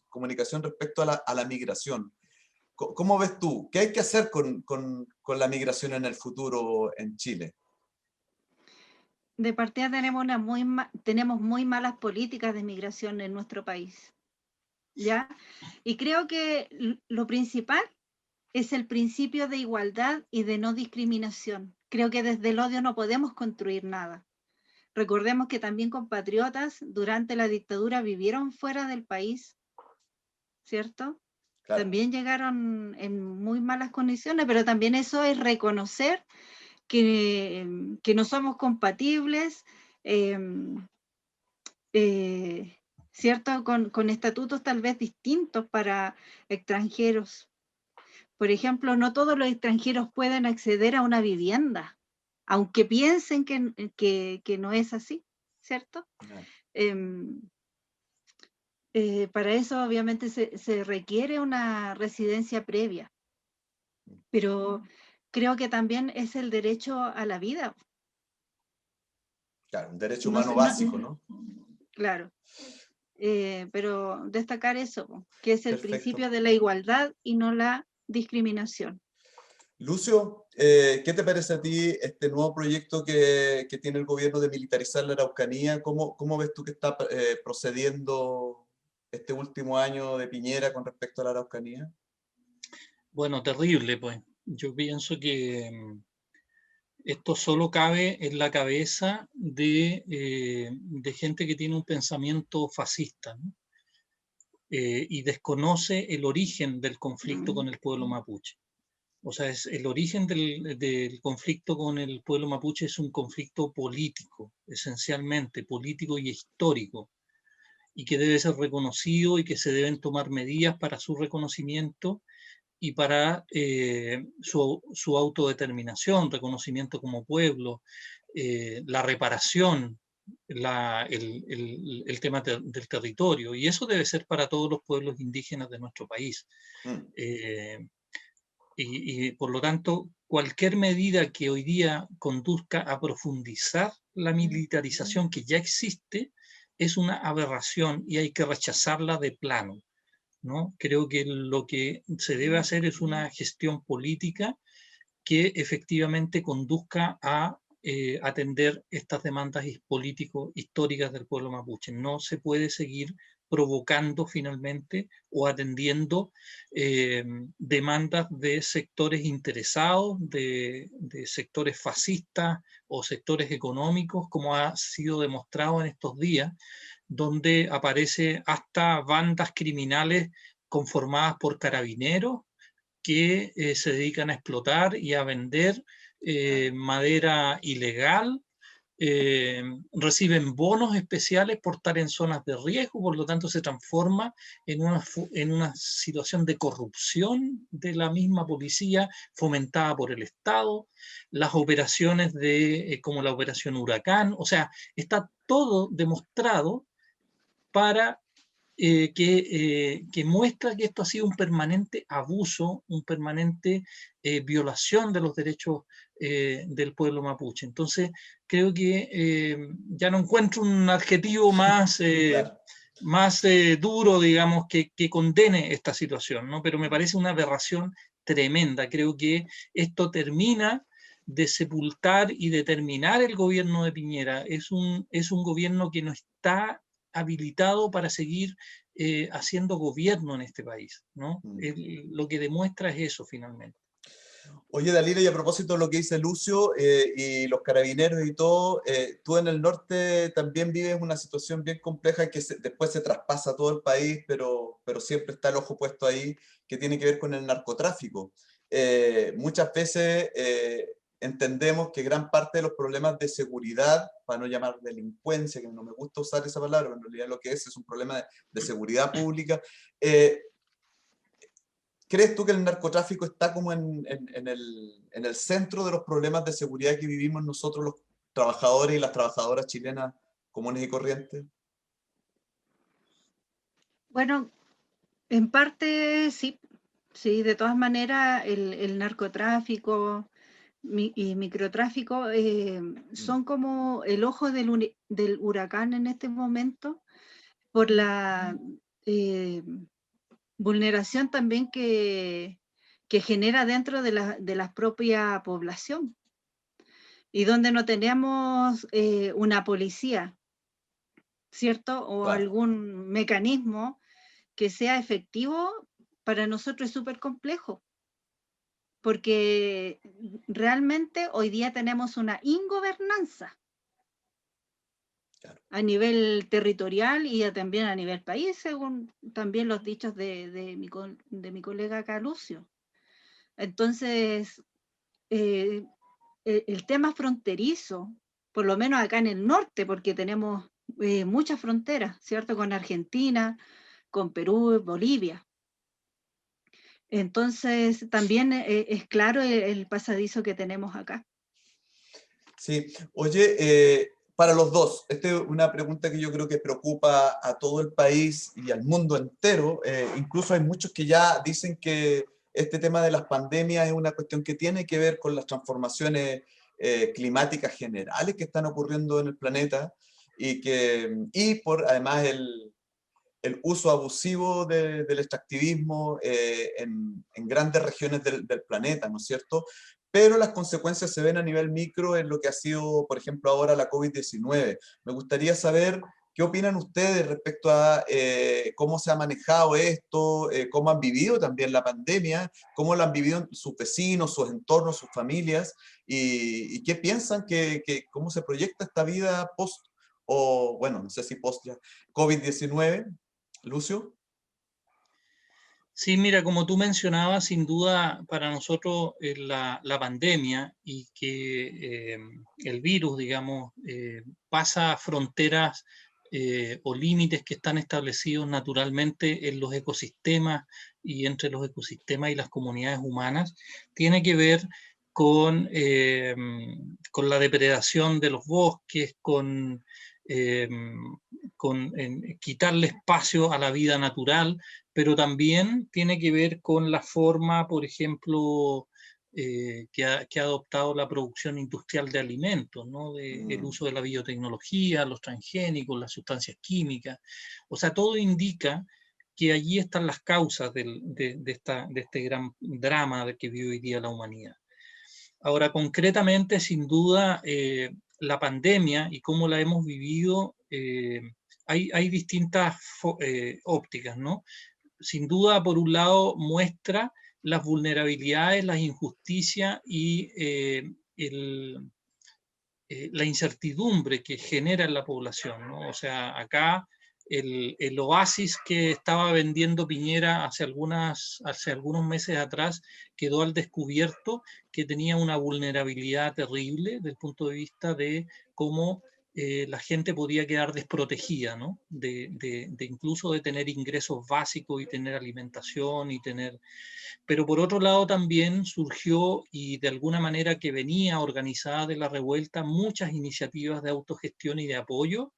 Speaker 2: comunicación respecto a la migración. ¿Cómo ves tú? ¿Qué hay que hacer con la migración en el futuro en Chile?
Speaker 4: De partida tenemos muy malas políticas de migración en nuestro país, ¿ya? Y creo que lo principal es el principio de igualdad y de no discriminación. Creo que desde el odio no podemos construir nada. Recordemos que también compatriotas durante la dictadura vivieron fuera del país, ¿cierto? Claro. También llegaron en muy malas condiciones, pero también eso es reconocer que no somos compatibles, ¿cierto? Con estatutos tal vez distintos para extranjeros. Por ejemplo, no todos los extranjeros pueden acceder a una vivienda, aunque piensen que no es así, ¿cierto? Para eso obviamente se requiere una residencia previa, pero creo que también es el derecho a la vida.
Speaker 2: Claro, un derecho humano básico, ¿no?
Speaker 4: Claro. Pero destacar eso, que es el principio de la igualdad y no la discriminación.
Speaker 2: Lucio, ¿qué te parece a ti este nuevo proyecto que tiene el gobierno de militarizar la Araucanía? ¿Cómo ves tú que está procediendo este último año de Piñera con respecto a la Araucanía?
Speaker 3: Bueno, terrible, pues. Yo pienso que esto solo cabe en la cabeza de gente que tiene un pensamiento fascista, ¿no? Y desconoce el origen del conflicto con el pueblo mapuche. O sea, el origen del conflicto con el pueblo mapuche es un conflicto político, esencialmente político y histórico, y que debe ser reconocido y que se deben tomar medidas para su reconocimiento y para su autodeterminación, reconocimiento como pueblo, la reparación, el tema del territorio, y eso debe ser para todos los pueblos indígenas de nuestro país. Y por lo tanto, cualquier medida que hoy día conduzca a profundizar la militarización que ya existe es una aberración y hay que rechazarla de plano, ¿no? Creo que lo que se debe hacer es una gestión política que efectivamente conduzca a atender estas demandas político-históricas del pueblo mapuche. No se puede seguir provocando finalmente o atendiendo demandas de sectores interesados, de sectores fascistas o sectores económicos, como ha sido demostrado en estos días, donde aparece hasta bandas criminales conformadas por carabineros que se dedican a explotar y a vender madera ilegal, reciben bonos especiales por estar en zonas de riesgo, por lo tanto se transforma en una situación de corrupción de la misma policía fomentada por el Estado, las operaciones como la operación Huracán, o sea, está todo demostrado para que muestra que esto ha sido un permanente abuso, un permanente violación de los derechos del pueblo mapuche. Entonces, creo que ya no encuentro un adjetivo más,
Speaker 2: Claro.
Speaker 3: más duro, digamos, que condene esta situación, ¿no? Pero me parece una aberración tremenda. Creo que esto termina de sepultar y de terminar el gobierno de Piñera. Es un gobierno que no está habilitado para seguir haciendo gobierno en este país, ¿no? Lo que demuestra es eso finalmente.
Speaker 2: Oye, Dalila, y a propósito de lo que dice Lucio y los carabineros y todo, tú en el norte también vives una situación bien compleja que después se traspasa a todo el país, pero siempre está el ojo puesto ahí, que tiene que ver con el narcotráfico. Muchas veces entendemos que gran parte de los problemas de seguridad, para no llamar delincuencia, que no me gusta usar esa palabra, pero en realidad lo que es un problema de seguridad pública, ¿crees tú que el narcotráfico está como en el centro de los problemas de seguridad que vivimos nosotros los trabajadores y las trabajadoras chilenas comunes y corrientes?
Speaker 4: Bueno, en parte sí, sí, de todas maneras el narcotráfico y microtráfico son como el ojo del huracán en este momento por la vulneración también que genera dentro de la propia población y donde no tenemos una policía, ¿cierto? O
Speaker 2: Claro.
Speaker 4: algún mecanismo que sea efectivo, para nosotros es súper complejo, porque realmente hoy día tenemos una ingobernanza
Speaker 2: Claro.
Speaker 4: a nivel territorial y también a nivel país, según también los dichos de mi colega acá, Lucio. Entonces, el tema fronterizo, por lo menos acá en el norte, porque tenemos muchas fronteras, ¿cierto? Con Argentina, con Perú, Bolivia. Entonces, también es claro el pasadizo que tenemos acá.
Speaker 2: Sí, oye, para los dos, esta es una pregunta que yo creo que preocupa a todo el país y al mundo entero. Incluso hay muchos que ya dicen que este tema de las pandemias es una cuestión que tiene que ver con las transformaciones climáticas generales que están ocurriendo en el planeta y por además el uso abusivo del extractivismo en grandes regiones del planeta, ¿no es cierto? Pero las consecuencias se ven a nivel micro en lo que ha sido, por ejemplo, ahora la COVID-19. Me gustaría saber qué opinan ustedes respecto a cómo se ha manejado esto, cómo han vivido también la pandemia, cómo la han vivido sus vecinos, sus entornos, sus familias, y qué piensan cómo se proyecta esta vida post, o bueno, no sé si post ya, COVID-19. Lucio.
Speaker 3: Sí, mira, como tú mencionabas, sin duda para nosotros la pandemia y que el virus, digamos, pasa fronteras o límites que están establecidos naturalmente en los ecosistemas y entre los ecosistemas y las comunidades humanas, tiene que ver con la depredación de los bosques, con quitarle espacio a la vida natural, pero también tiene que ver con la forma, por ejemplo, que ha adoptado la producción industrial de alimentos, ¿no? El uso de la biotecnología, los transgénicos, las sustancias químicas. O sea, todo indica que allí están las causas de este gran drama que vive hoy día la humanidad. Ahora, concretamente, sin duda, la pandemia y cómo la hemos vivido hay distintas ópticas, ¿no? Sin duda, por un lado, muestra las vulnerabilidades, las injusticias y la incertidumbre que genera en la población, ¿no? O sea, acá el oasis que estaba vendiendo Piñera hace algunos meses atrás quedó al descubierto, que tenía una vulnerabilidad terrible desde el punto de vista de cómo la gente podía quedar desprotegida, ¿no? De incluso de tener ingresos básicos y tener alimentación y tener... Pero por otro lado también surgió, y de alguna manera que venía organizada de la revuelta, muchas iniciativas de autogestión y de apoyo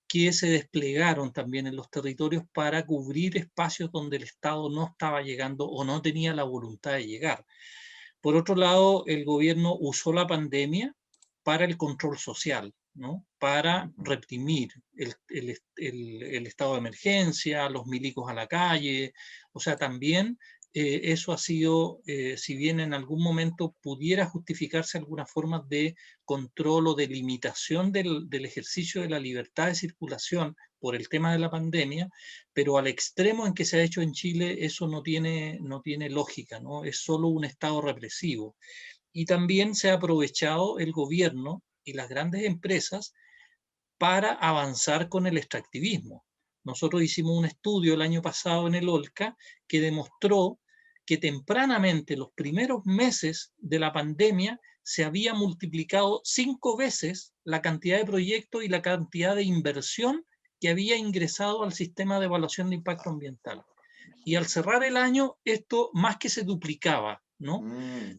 Speaker 3: que se desplegaron también en los territorios para cubrir espacios donde el Estado no estaba llegando o no tenía la voluntad de llegar. Por otro lado, el gobierno usó la pandemia para el control social, ¿no? Para reprimir el estado de emergencia, los milicos a la calle. O sea, también eso ha sido, si bien en algún momento pudiera justificarse algunas formas de control o de limitación del ejercicio de la libertad de circulación por el tema de la pandemia, pero al extremo en que se ha hecho en Chile eso no tiene lógica, ¿no? Es solo un estado represivo. Y también se ha aprovechado el gobierno y las grandes empresas para avanzar con el extractivismo. Nosotros hicimos un estudio el año pasado en el OLCA que demostró que tempranamente, los primeros meses de la pandemia, se había multiplicado 5 veces la cantidad de proyectos y la cantidad de inversión que había ingresado al sistema de evaluación de impacto ambiental. Y al cerrar el año, esto más que se duplicaba, ¿no?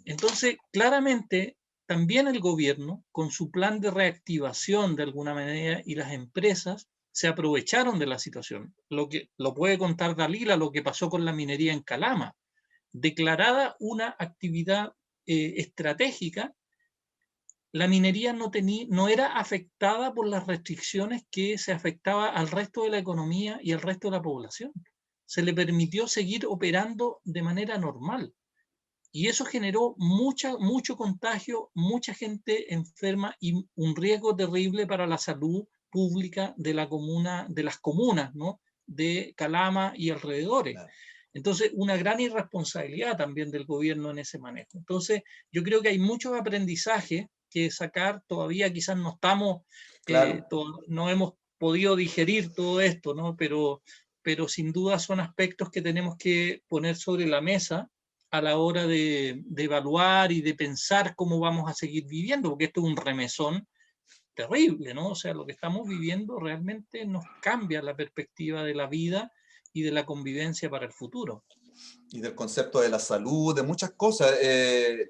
Speaker 3: Entonces, claramente, también el gobierno, con su plan de reactivación de alguna manera, y las empresas se aprovecharon de la situación. Lo puede contar Dalila, lo que pasó con la minería en Calama. Declarada una actividad estratégica, la minería no era afectada por las restricciones que se afectaba al resto de la economía y al resto de la población. Se le permitió seguir operando de manera normal. Y eso generó mucho contagio, mucha gente enferma y un riesgo terrible para la salud pública de las comunas, ¿no? De Calama y alrededores. Claro. Entonces, una gran irresponsabilidad también del gobierno en ese manejo. Entonces, yo creo que hay muchos aprendizajes que sacar. Todavía quizás no estamos, claro, no hemos podido digerir todo esto, ¿no? Pero sin duda son aspectos que tenemos que poner sobre la mesa a la hora de evaluar y de pensar cómo vamos a seguir viviendo, porque esto es un remesón terrible, ¿no? O sea, lo que estamos viviendo realmente nos cambia la perspectiva de la vida y de la convivencia para el futuro.
Speaker 2: Y del concepto de la salud, de muchas cosas.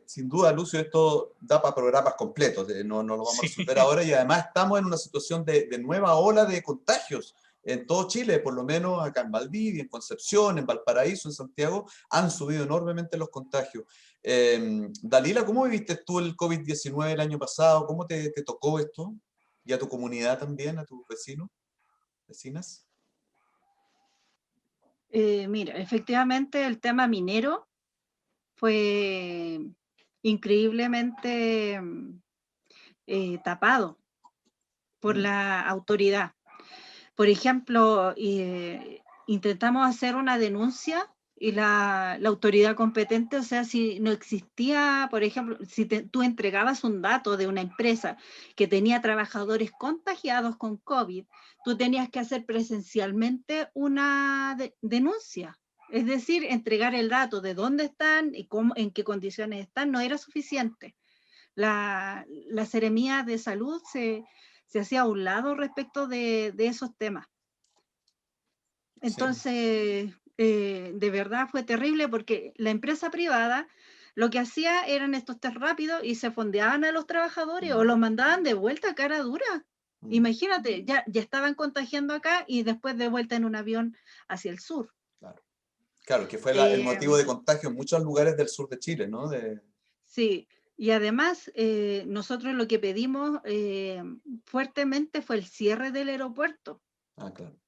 Speaker 2: Sin duda, Lucio, esto da para programas completos, no lo vamos a resolver ahora, y además estamos en una situación de nueva ola de contagios. En todo Chile, por lo menos acá en Valdivia, en Concepción, en Valparaíso, en Santiago, han subido enormemente los contagios. Dalila, ¿cómo viviste tú el COVID-19 el año pasado? ¿Cómo te tocó esto? ¿Y a tu comunidad también, a tus vecinos, vecinas?
Speaker 4: Mira, efectivamente el tema minero fue increíblemente tapado por la autoridad. Por ejemplo, intentamos hacer una denuncia y la autoridad competente, o sea, si no existía, por ejemplo, si tú entregabas un dato de una empresa que tenía trabajadores contagiados con COVID, tú tenías que hacer presencialmente una denuncia. Es decir, entregar el dato de dónde están y cómo, en qué condiciones están, no era suficiente. La Seremía de Salud se hacía a un lado respecto de esos temas. Entonces, sí. De verdad fue terrible porque la empresa privada lo que hacía eran estos test rápidos y se fondeaban a los trabajadores o los mandaban de vuelta a cara dura. Imagínate, ya estaban contagiando acá y después de vuelta en un avión hacia el sur.
Speaker 2: Claro, que fue el motivo de contagio en muchos lugares del sur de Chile, ¿no?
Speaker 4: Sí, y además nosotros lo que pedimos fuertemente fue el cierre del aeropuerto.
Speaker 2: Ah, claro.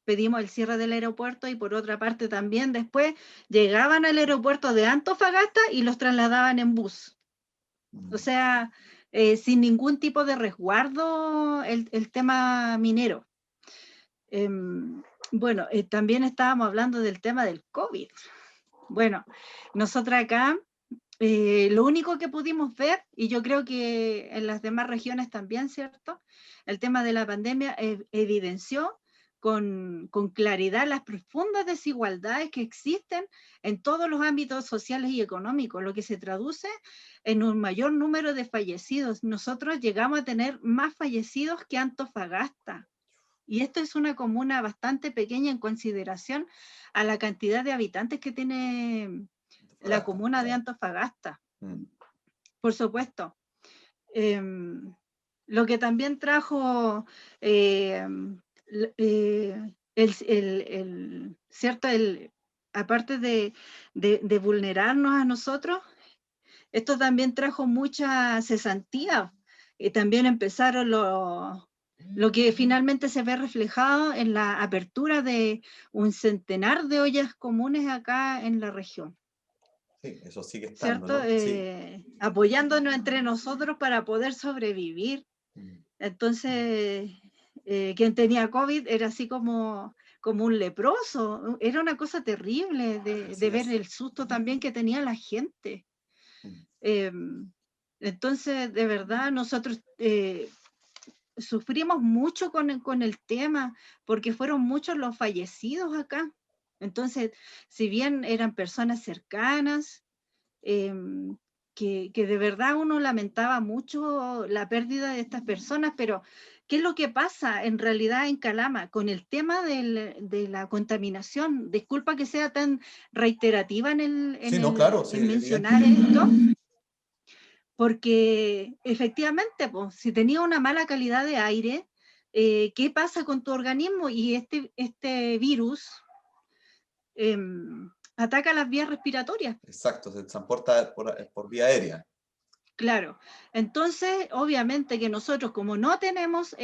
Speaker 4: Pedimos el cierre del aeropuerto y por otra parte también después llegaban al aeropuerto de Antofagasta y los trasladaban en bus. O sea, sin ningún tipo de resguardo el tema minero. Bueno, también estábamos hablando del tema del COVID. Bueno, nosotros acá, lo único que pudimos ver, y yo creo que en las demás regiones también, ¿cierto? El tema de la pandemia evidenció con claridad las profundas desigualdades que existen en todos los ámbitos sociales y económicos, lo que se traduce en un mayor número de fallecidos. Nosotros llegamos a tener más fallecidos que Antofagasta. Y esto es una comuna bastante pequeña en consideración a la cantidad de habitantes que tiene la comuna de Antofagasta. Por supuesto. Lo que también trajo ¿cierto? Aparte de vulnerarnos a nosotros, esto también trajo mucha cesantía. También empezaron lo que finalmente se ve reflejado en la apertura de un centenar de ollas comunes acá en la región.
Speaker 2: Sí, eso sigue estando,
Speaker 4: ¿cierto?
Speaker 2: ¿no? Sí.
Speaker 4: Apoyándonos entre nosotros para poder sobrevivir. Entonces, quien tenía COVID era así como un leproso. Era una cosa terrible de ver el susto también que tenía la gente. Entonces, de verdad, nosotros sufrimos mucho con el tema, porque fueron muchos los fallecidos acá. Entonces, si bien eran personas cercanas, que de verdad uno lamentaba mucho la pérdida de estas personas, pero ¿qué es lo que pasa en realidad en Calama con el tema de la contaminación? Disculpa que sea tan reiterativa en mencionar esto, porque efectivamente, pues, si tenía una mala calidad de aire, ¿qué pasa con tu organismo? Y este virus ataca las vías respiratorias.
Speaker 2: Exacto, se transporta por vía aérea.
Speaker 4: Claro, entonces obviamente que nosotros como no tenemos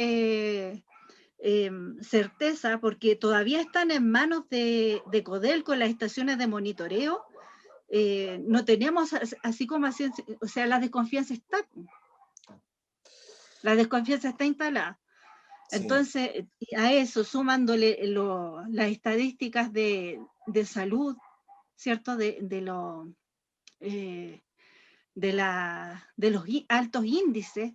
Speaker 4: certeza, porque todavía están en manos de Codelco las estaciones de monitoreo, no tenemos así como así, o sea, la desconfianza está instalada. Sí. Entonces, a eso sumándole las estadísticas de salud, ¿cierto? De los altos índices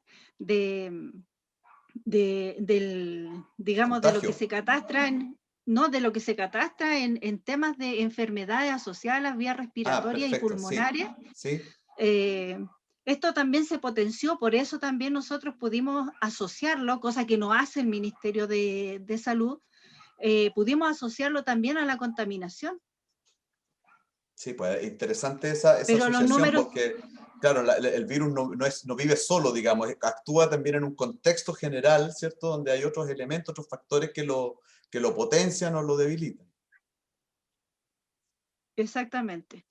Speaker 4: digamos, de lo que se catastra de lo que se catastra en temas de enfermedades asociadas a las vías respiratorias y pulmonares.
Speaker 2: Sí.
Speaker 4: Esto también se potenció, por eso también nosotros pudimos asociarlo, cosa que no hace el Ministerio de Salud, pudimos asociarlo también a la contaminación.
Speaker 2: Sí, pues interesante esa asociación, porque, claro, el virus no vive solo, digamos, actúa también en un contexto general, ¿cierto? Donde hay otros elementos, otros factores que lo potencian o lo debilitan.
Speaker 4: Exactamente.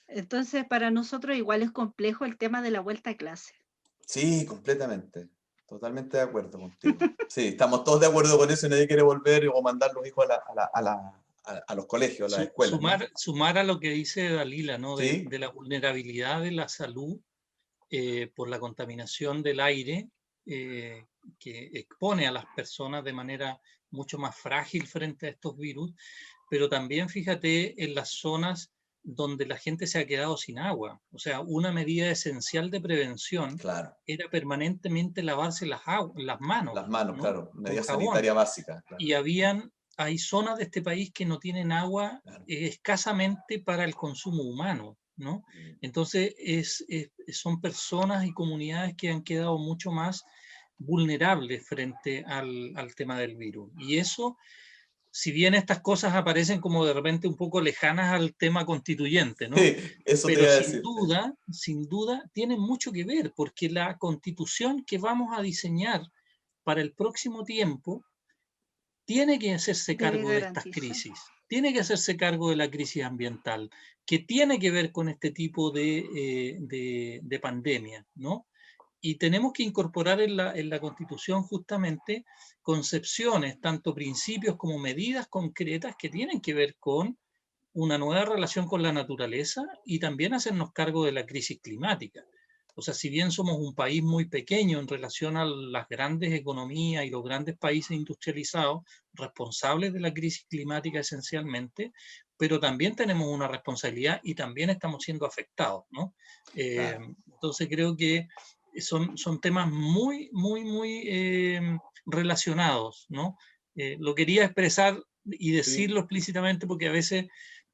Speaker 4: Entonces, para nosotros igual es complejo el tema de la vuelta a clase.
Speaker 2: Sí, completamente. Totalmente de acuerdo contigo. Sí, estamos todos de acuerdo con eso y nadie quiere volver o mandar los hijos a los colegios, a las escuelas.
Speaker 3: Sumar a lo que dice Dalila, ¿no?
Speaker 2: ¿Sí?
Speaker 3: De la vulnerabilidad de la salud por la contaminación del aire que expone a las personas de manera mucho más frágil frente a estos virus, pero también fíjate en las zonas donde la gente se ha quedado sin agua. O sea, una medida esencial de prevención era permanentemente lavarse las manos.
Speaker 2: Las manos,
Speaker 3: ¿no?
Speaker 2: Claro, medida sanitaria básica. Claro.
Speaker 3: Y hay zonas de este país que no tienen agua escasamente para el consumo humano, ¿no? Entonces, son personas y comunidades que han quedado mucho más vulnerables frente al tema del virus. Y eso, si bien estas cosas aparecen como de repente un poco lejanas al tema constituyente, ¿no?
Speaker 2: Sí, eso
Speaker 3: pero
Speaker 2: te iba a decir.
Speaker 3: sin duda, tienen mucho que ver, porque la constitución que vamos a diseñar para el próximo tiempo tiene que hacerse cargo de estas crisis, tiene que hacerse cargo de la crisis ambiental, que tiene que ver con este tipo de pandemia, ¿no? Y tenemos que incorporar en la Constitución justamente concepciones, tanto principios como medidas concretas que tienen que ver con una nueva relación con la naturaleza y también hacernos cargo de la crisis climática. O sea, si bien somos un país muy pequeño en relación a las grandes economías y los grandes países industrializados, responsables de la crisis climática esencialmente, pero también tenemos una responsabilidad y también estamos siendo afectados, ¿no?
Speaker 2: Claro.
Speaker 3: Entonces creo que son temas muy relacionados, ¿no? Lo quería expresar y
Speaker 2: Sí.
Speaker 3: decirlo explícitamente porque a veces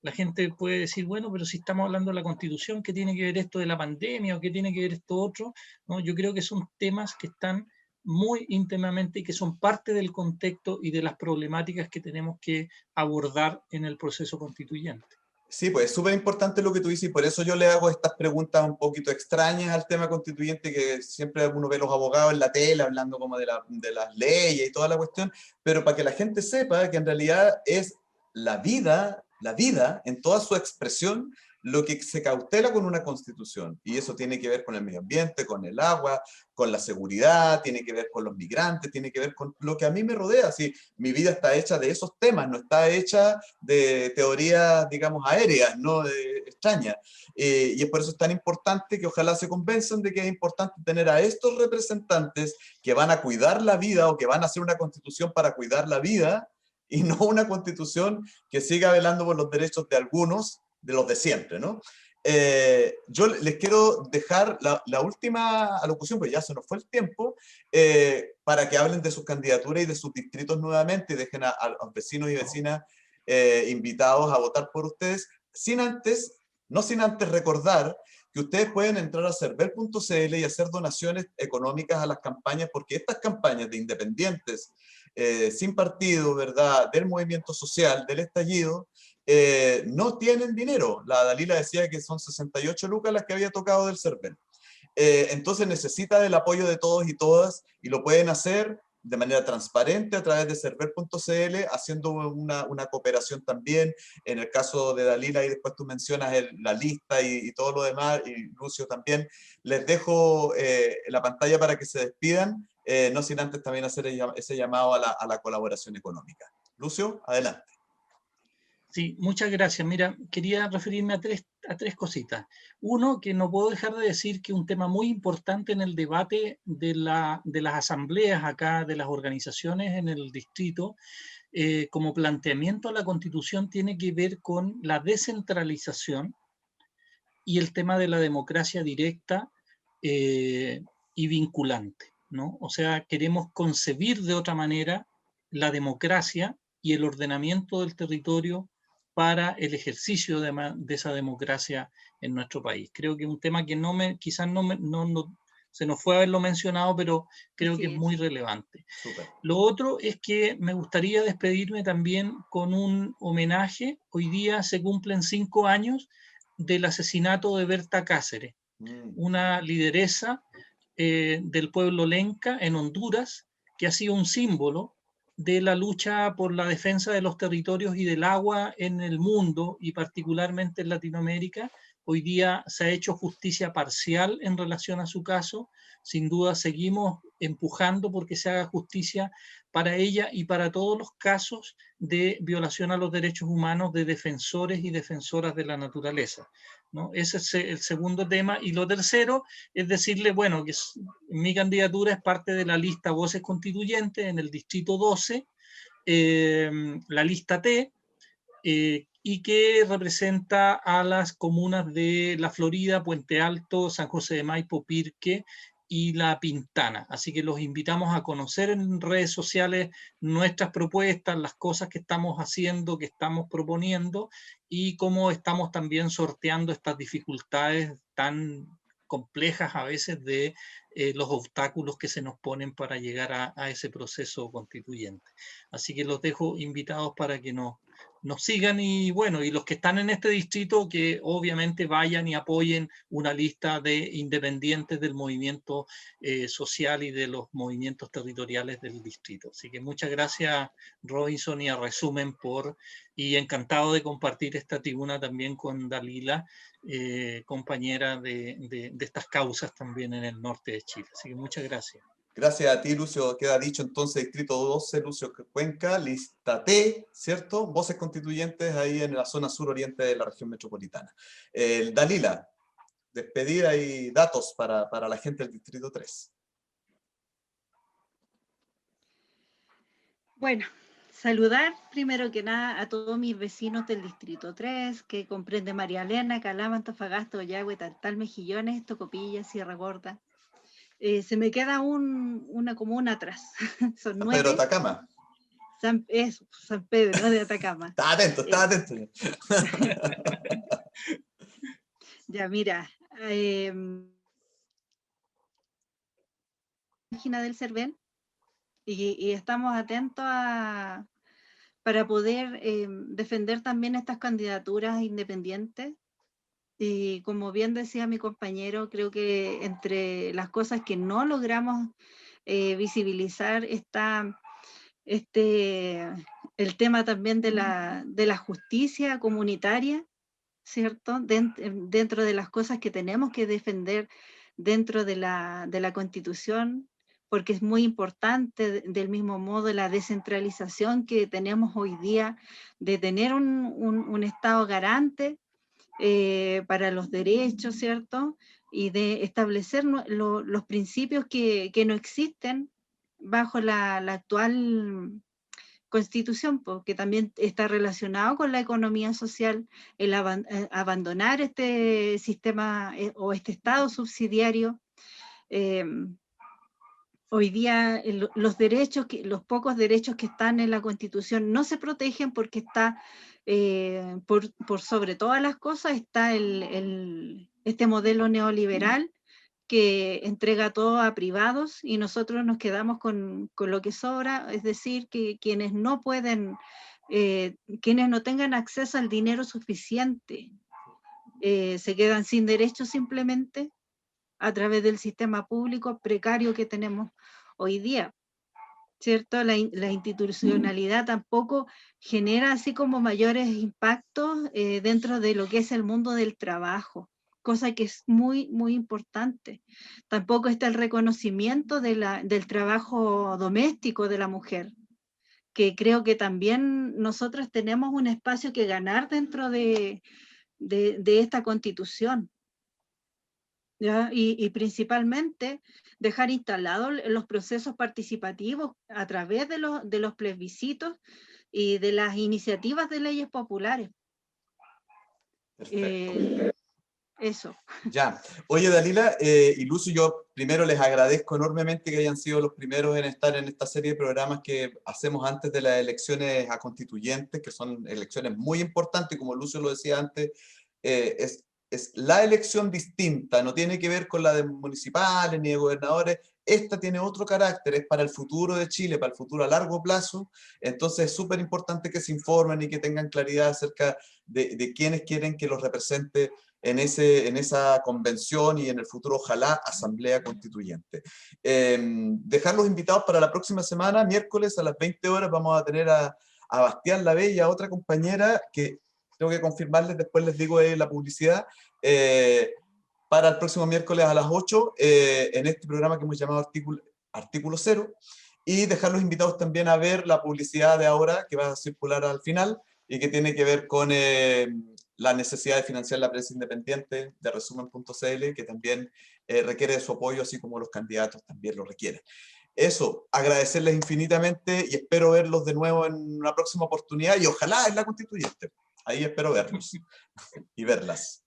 Speaker 3: la gente puede decir, bueno, pero si estamos hablando de la Constitución, ¿qué tiene que ver esto de la pandemia o qué tiene que ver esto otro? ¿No? Yo creo que son temas que están muy íntimamente y que son parte del contexto y de las problemáticas que tenemos que abordar en el proceso constituyente.
Speaker 2: Sí, pues es súper importante lo que tú dices y por eso yo le hago estas preguntas un poquito extrañas al tema constituyente, que siempre uno ve a los abogados en la tele hablando como de las leyes y toda la cuestión, pero para que la gente sepa que en realidad es la vida en toda su expresión, lo que se cautela con una constitución. Y eso tiene que ver con el medio ambiente, con el agua, con la seguridad, tiene que ver con los migrantes, tiene que ver con lo que a mí me rodea. Sí, mi vida está hecha de esos temas, no está hecha de teorías, digamos, aéreas, no extrañas. Y es por eso es tan importante que ojalá se convenzan de que es importante tener a estos representantes que van a cuidar la vida o que van a hacer una constitución para cuidar la vida y no una constitución que siga velando por los derechos de algunos, de los de siempre, ¿no? Yo les quiero dejar la última alocución, pues ya se nos fue el tiempo, para que hablen de sus candidaturas y de sus distritos nuevamente y dejen a los vecinos y vecinas invitados a votar por ustedes, no sin antes recordar que ustedes pueden entrar a cervel.cl y hacer donaciones económicas a las campañas, porque estas campañas de independientes, sin partido, ¿verdad?, del movimiento social, del estallido, no tienen dinero. La Dalila decía que son 68 lucas las que había tocado del CERVEL. Entonces necesita del apoyo de todos y todas y lo pueden hacer de manera transparente a través de cervel.cl, haciendo una cooperación también. En el caso de Dalila, y después tú mencionas la lista y todo lo demás, y Lucio también, les dejo la pantalla para que se despidan, no sin antes también hacer ese llamado a la colaboración económica. Lucio, adelante.
Speaker 3: Sí, muchas gracias. Mira, quería referirme a tres cositas. Uno, que no puedo dejar de decir que un tema muy importante en el debate de las asambleas acá, de las organizaciones en el distrito, como planteamiento a la Constitución, tiene que ver con la descentralización y el tema de la democracia directa y vinculante, ¿no? O sea, queremos concebir de otra manera la democracia y el ordenamiento del territorio para el ejercicio de esa democracia en nuestro país. Creo que es un tema que quizás no se nos fue haberlo mencionado, pero creo que es muy relevante.
Speaker 2: Súper.
Speaker 3: Lo otro es que me gustaría despedirme también con un homenaje. Hoy día se cumplen 5 años del asesinato de Berta Cáceres, una lideresa del pueblo lenca en Honduras, que ha sido un símbolo de la lucha por la defensa de los territorios y del agua en el mundo y particularmente en Latinoamérica. Hoy día se ha hecho justicia parcial en relación a su caso. Sin duda seguimos empujando porque se haga justicia para ella y para todos los casos de violación a los derechos humanos de defensores y defensoras de la naturaleza, ¿no? Ese es el segundo tema. Y lo tercero es decirle, bueno, que mi candidatura es parte de la lista Voces Constituyentes en el Distrito 12, la lista T, y que representa a las comunas de La Florida, Puente Alto, San José de Maipo, Pirque y La Pintana. Así que los invitamos a conocer en redes sociales nuestras propuestas, las cosas que estamos haciendo, que estamos proponiendo y cómo estamos también sorteando estas dificultades tan complejas a veces de los obstáculos que se nos ponen para llegar a ese proceso constituyente. Así que los dejo invitados para que nos sigan y bueno, y los que están en este distrito que obviamente vayan y apoyen una lista de independientes del movimiento social y de los movimientos territoriales del distrito. Así que muchas gracias Robinson y a Resumen y encantado de compartir esta tribuna también con Dalila, compañera de estas causas también en el norte de Chile. Así que muchas gracias.
Speaker 2: Gracias a ti, Lucio. Queda dicho entonces, Distrito 12, Lucio Cuenca, lista T, ¿cierto? Voces constituyentes ahí en la zona sur-oriente de la región metropolitana. Dalila. despedida y datos para la gente del Distrito 3.
Speaker 4: Bueno, saludar primero que nada a todos mis vecinos del Distrito 3, que comprende María Elena, Calama, Antofagasta, Ollagüe, Taltal, Mejillones, Tocopilla, Sierra Gorda. Se me queda una comuna atrás. Son
Speaker 2: San Pedro de
Speaker 4: 9.
Speaker 2: Atacama.
Speaker 4: San Pedro de Atacama.
Speaker 2: Está atento.
Speaker 4: Ya, mira. Página del CERVEL y estamos atentos para poder defender también estas candidaturas independientes. Y como bien decía mi compañero, creo que entre las cosas que no logramos visibilizar está el tema también de la justicia comunitaria, ¿cierto? Dentro de las cosas que tenemos que defender dentro de la Constitución, porque es muy importante, del mismo modo, la descentralización que tenemos hoy día, de tener un Estado garante para los derechos, ¿cierto? Y de establecer los principios que no existen bajo la actual Constitución, porque también está relacionado con la economía social, el abandonar este sistema o este Estado subsidiario. Hoy día los pocos derechos que están en la Constitución no se protegen porque está, por sobre todas las cosas, está este modelo neoliberal que entrega todo a privados y nosotros nos quedamos con lo que sobra, es decir, que quienes no pueden, quienes no tengan acceso al dinero suficiente, se quedan sin derechos simplemente a través del sistema público precario que tenemos hoy día, ¿cierto? La institucionalidad tampoco genera así como mayores impactos dentro de lo que es el mundo del trabajo, cosa que es muy, muy importante. Tampoco está el reconocimiento del trabajo doméstico de la mujer, que creo que también nosotros tenemos un espacio que ganar dentro de esta Constitución. ¿Ya? Y principalmente dejar instalados los procesos participativos a través de los plebiscitos y de las iniciativas de leyes populares.
Speaker 2: Perfecto.
Speaker 4: Eso.
Speaker 2: Ya. Oye, Dalila y Lucio, yo primero les agradezco enormemente que hayan sido los primeros en estar en esta serie de programas que hacemos antes de las elecciones a constituyentes, que son elecciones muy importantes, como Lucio lo decía antes, es la elección distinta, no tiene que ver con la de municipales ni de gobernadores. Esta tiene otro carácter, es para el futuro de Chile, para el futuro a largo plazo. Entonces es súper importante que se informen y que tengan claridad acerca de quiénes quieren que los represente en esa convención y en el futuro, ojalá, asamblea constituyente. Dejar los invitados para la próxima semana, miércoles a las 20 horas, vamos a tener a Bastián Lavella, otra compañera que tengo que confirmarles, después les digo la publicidad, para el próximo miércoles a las 8, en este programa que hemos llamado Artículo 0, y dejar los invitados también a ver la publicidad de ahora, que va a circular al final, y que tiene que ver con la necesidad de financiar la prensa independiente de resumen.cl, que también requiere de su apoyo, así como los candidatos también lo requieren. Eso, agradecerles infinitamente y espero verlos de nuevo en una próxima oportunidad y ojalá en la constituyente. Ahí espero verlos y verlas.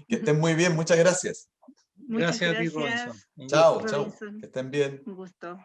Speaker 2: Que estén muy bien, muchas gracias.
Speaker 3: Gracias a ti, Robinson.
Speaker 2: Chao, chao. Que estén bien.
Speaker 4: Un gusto.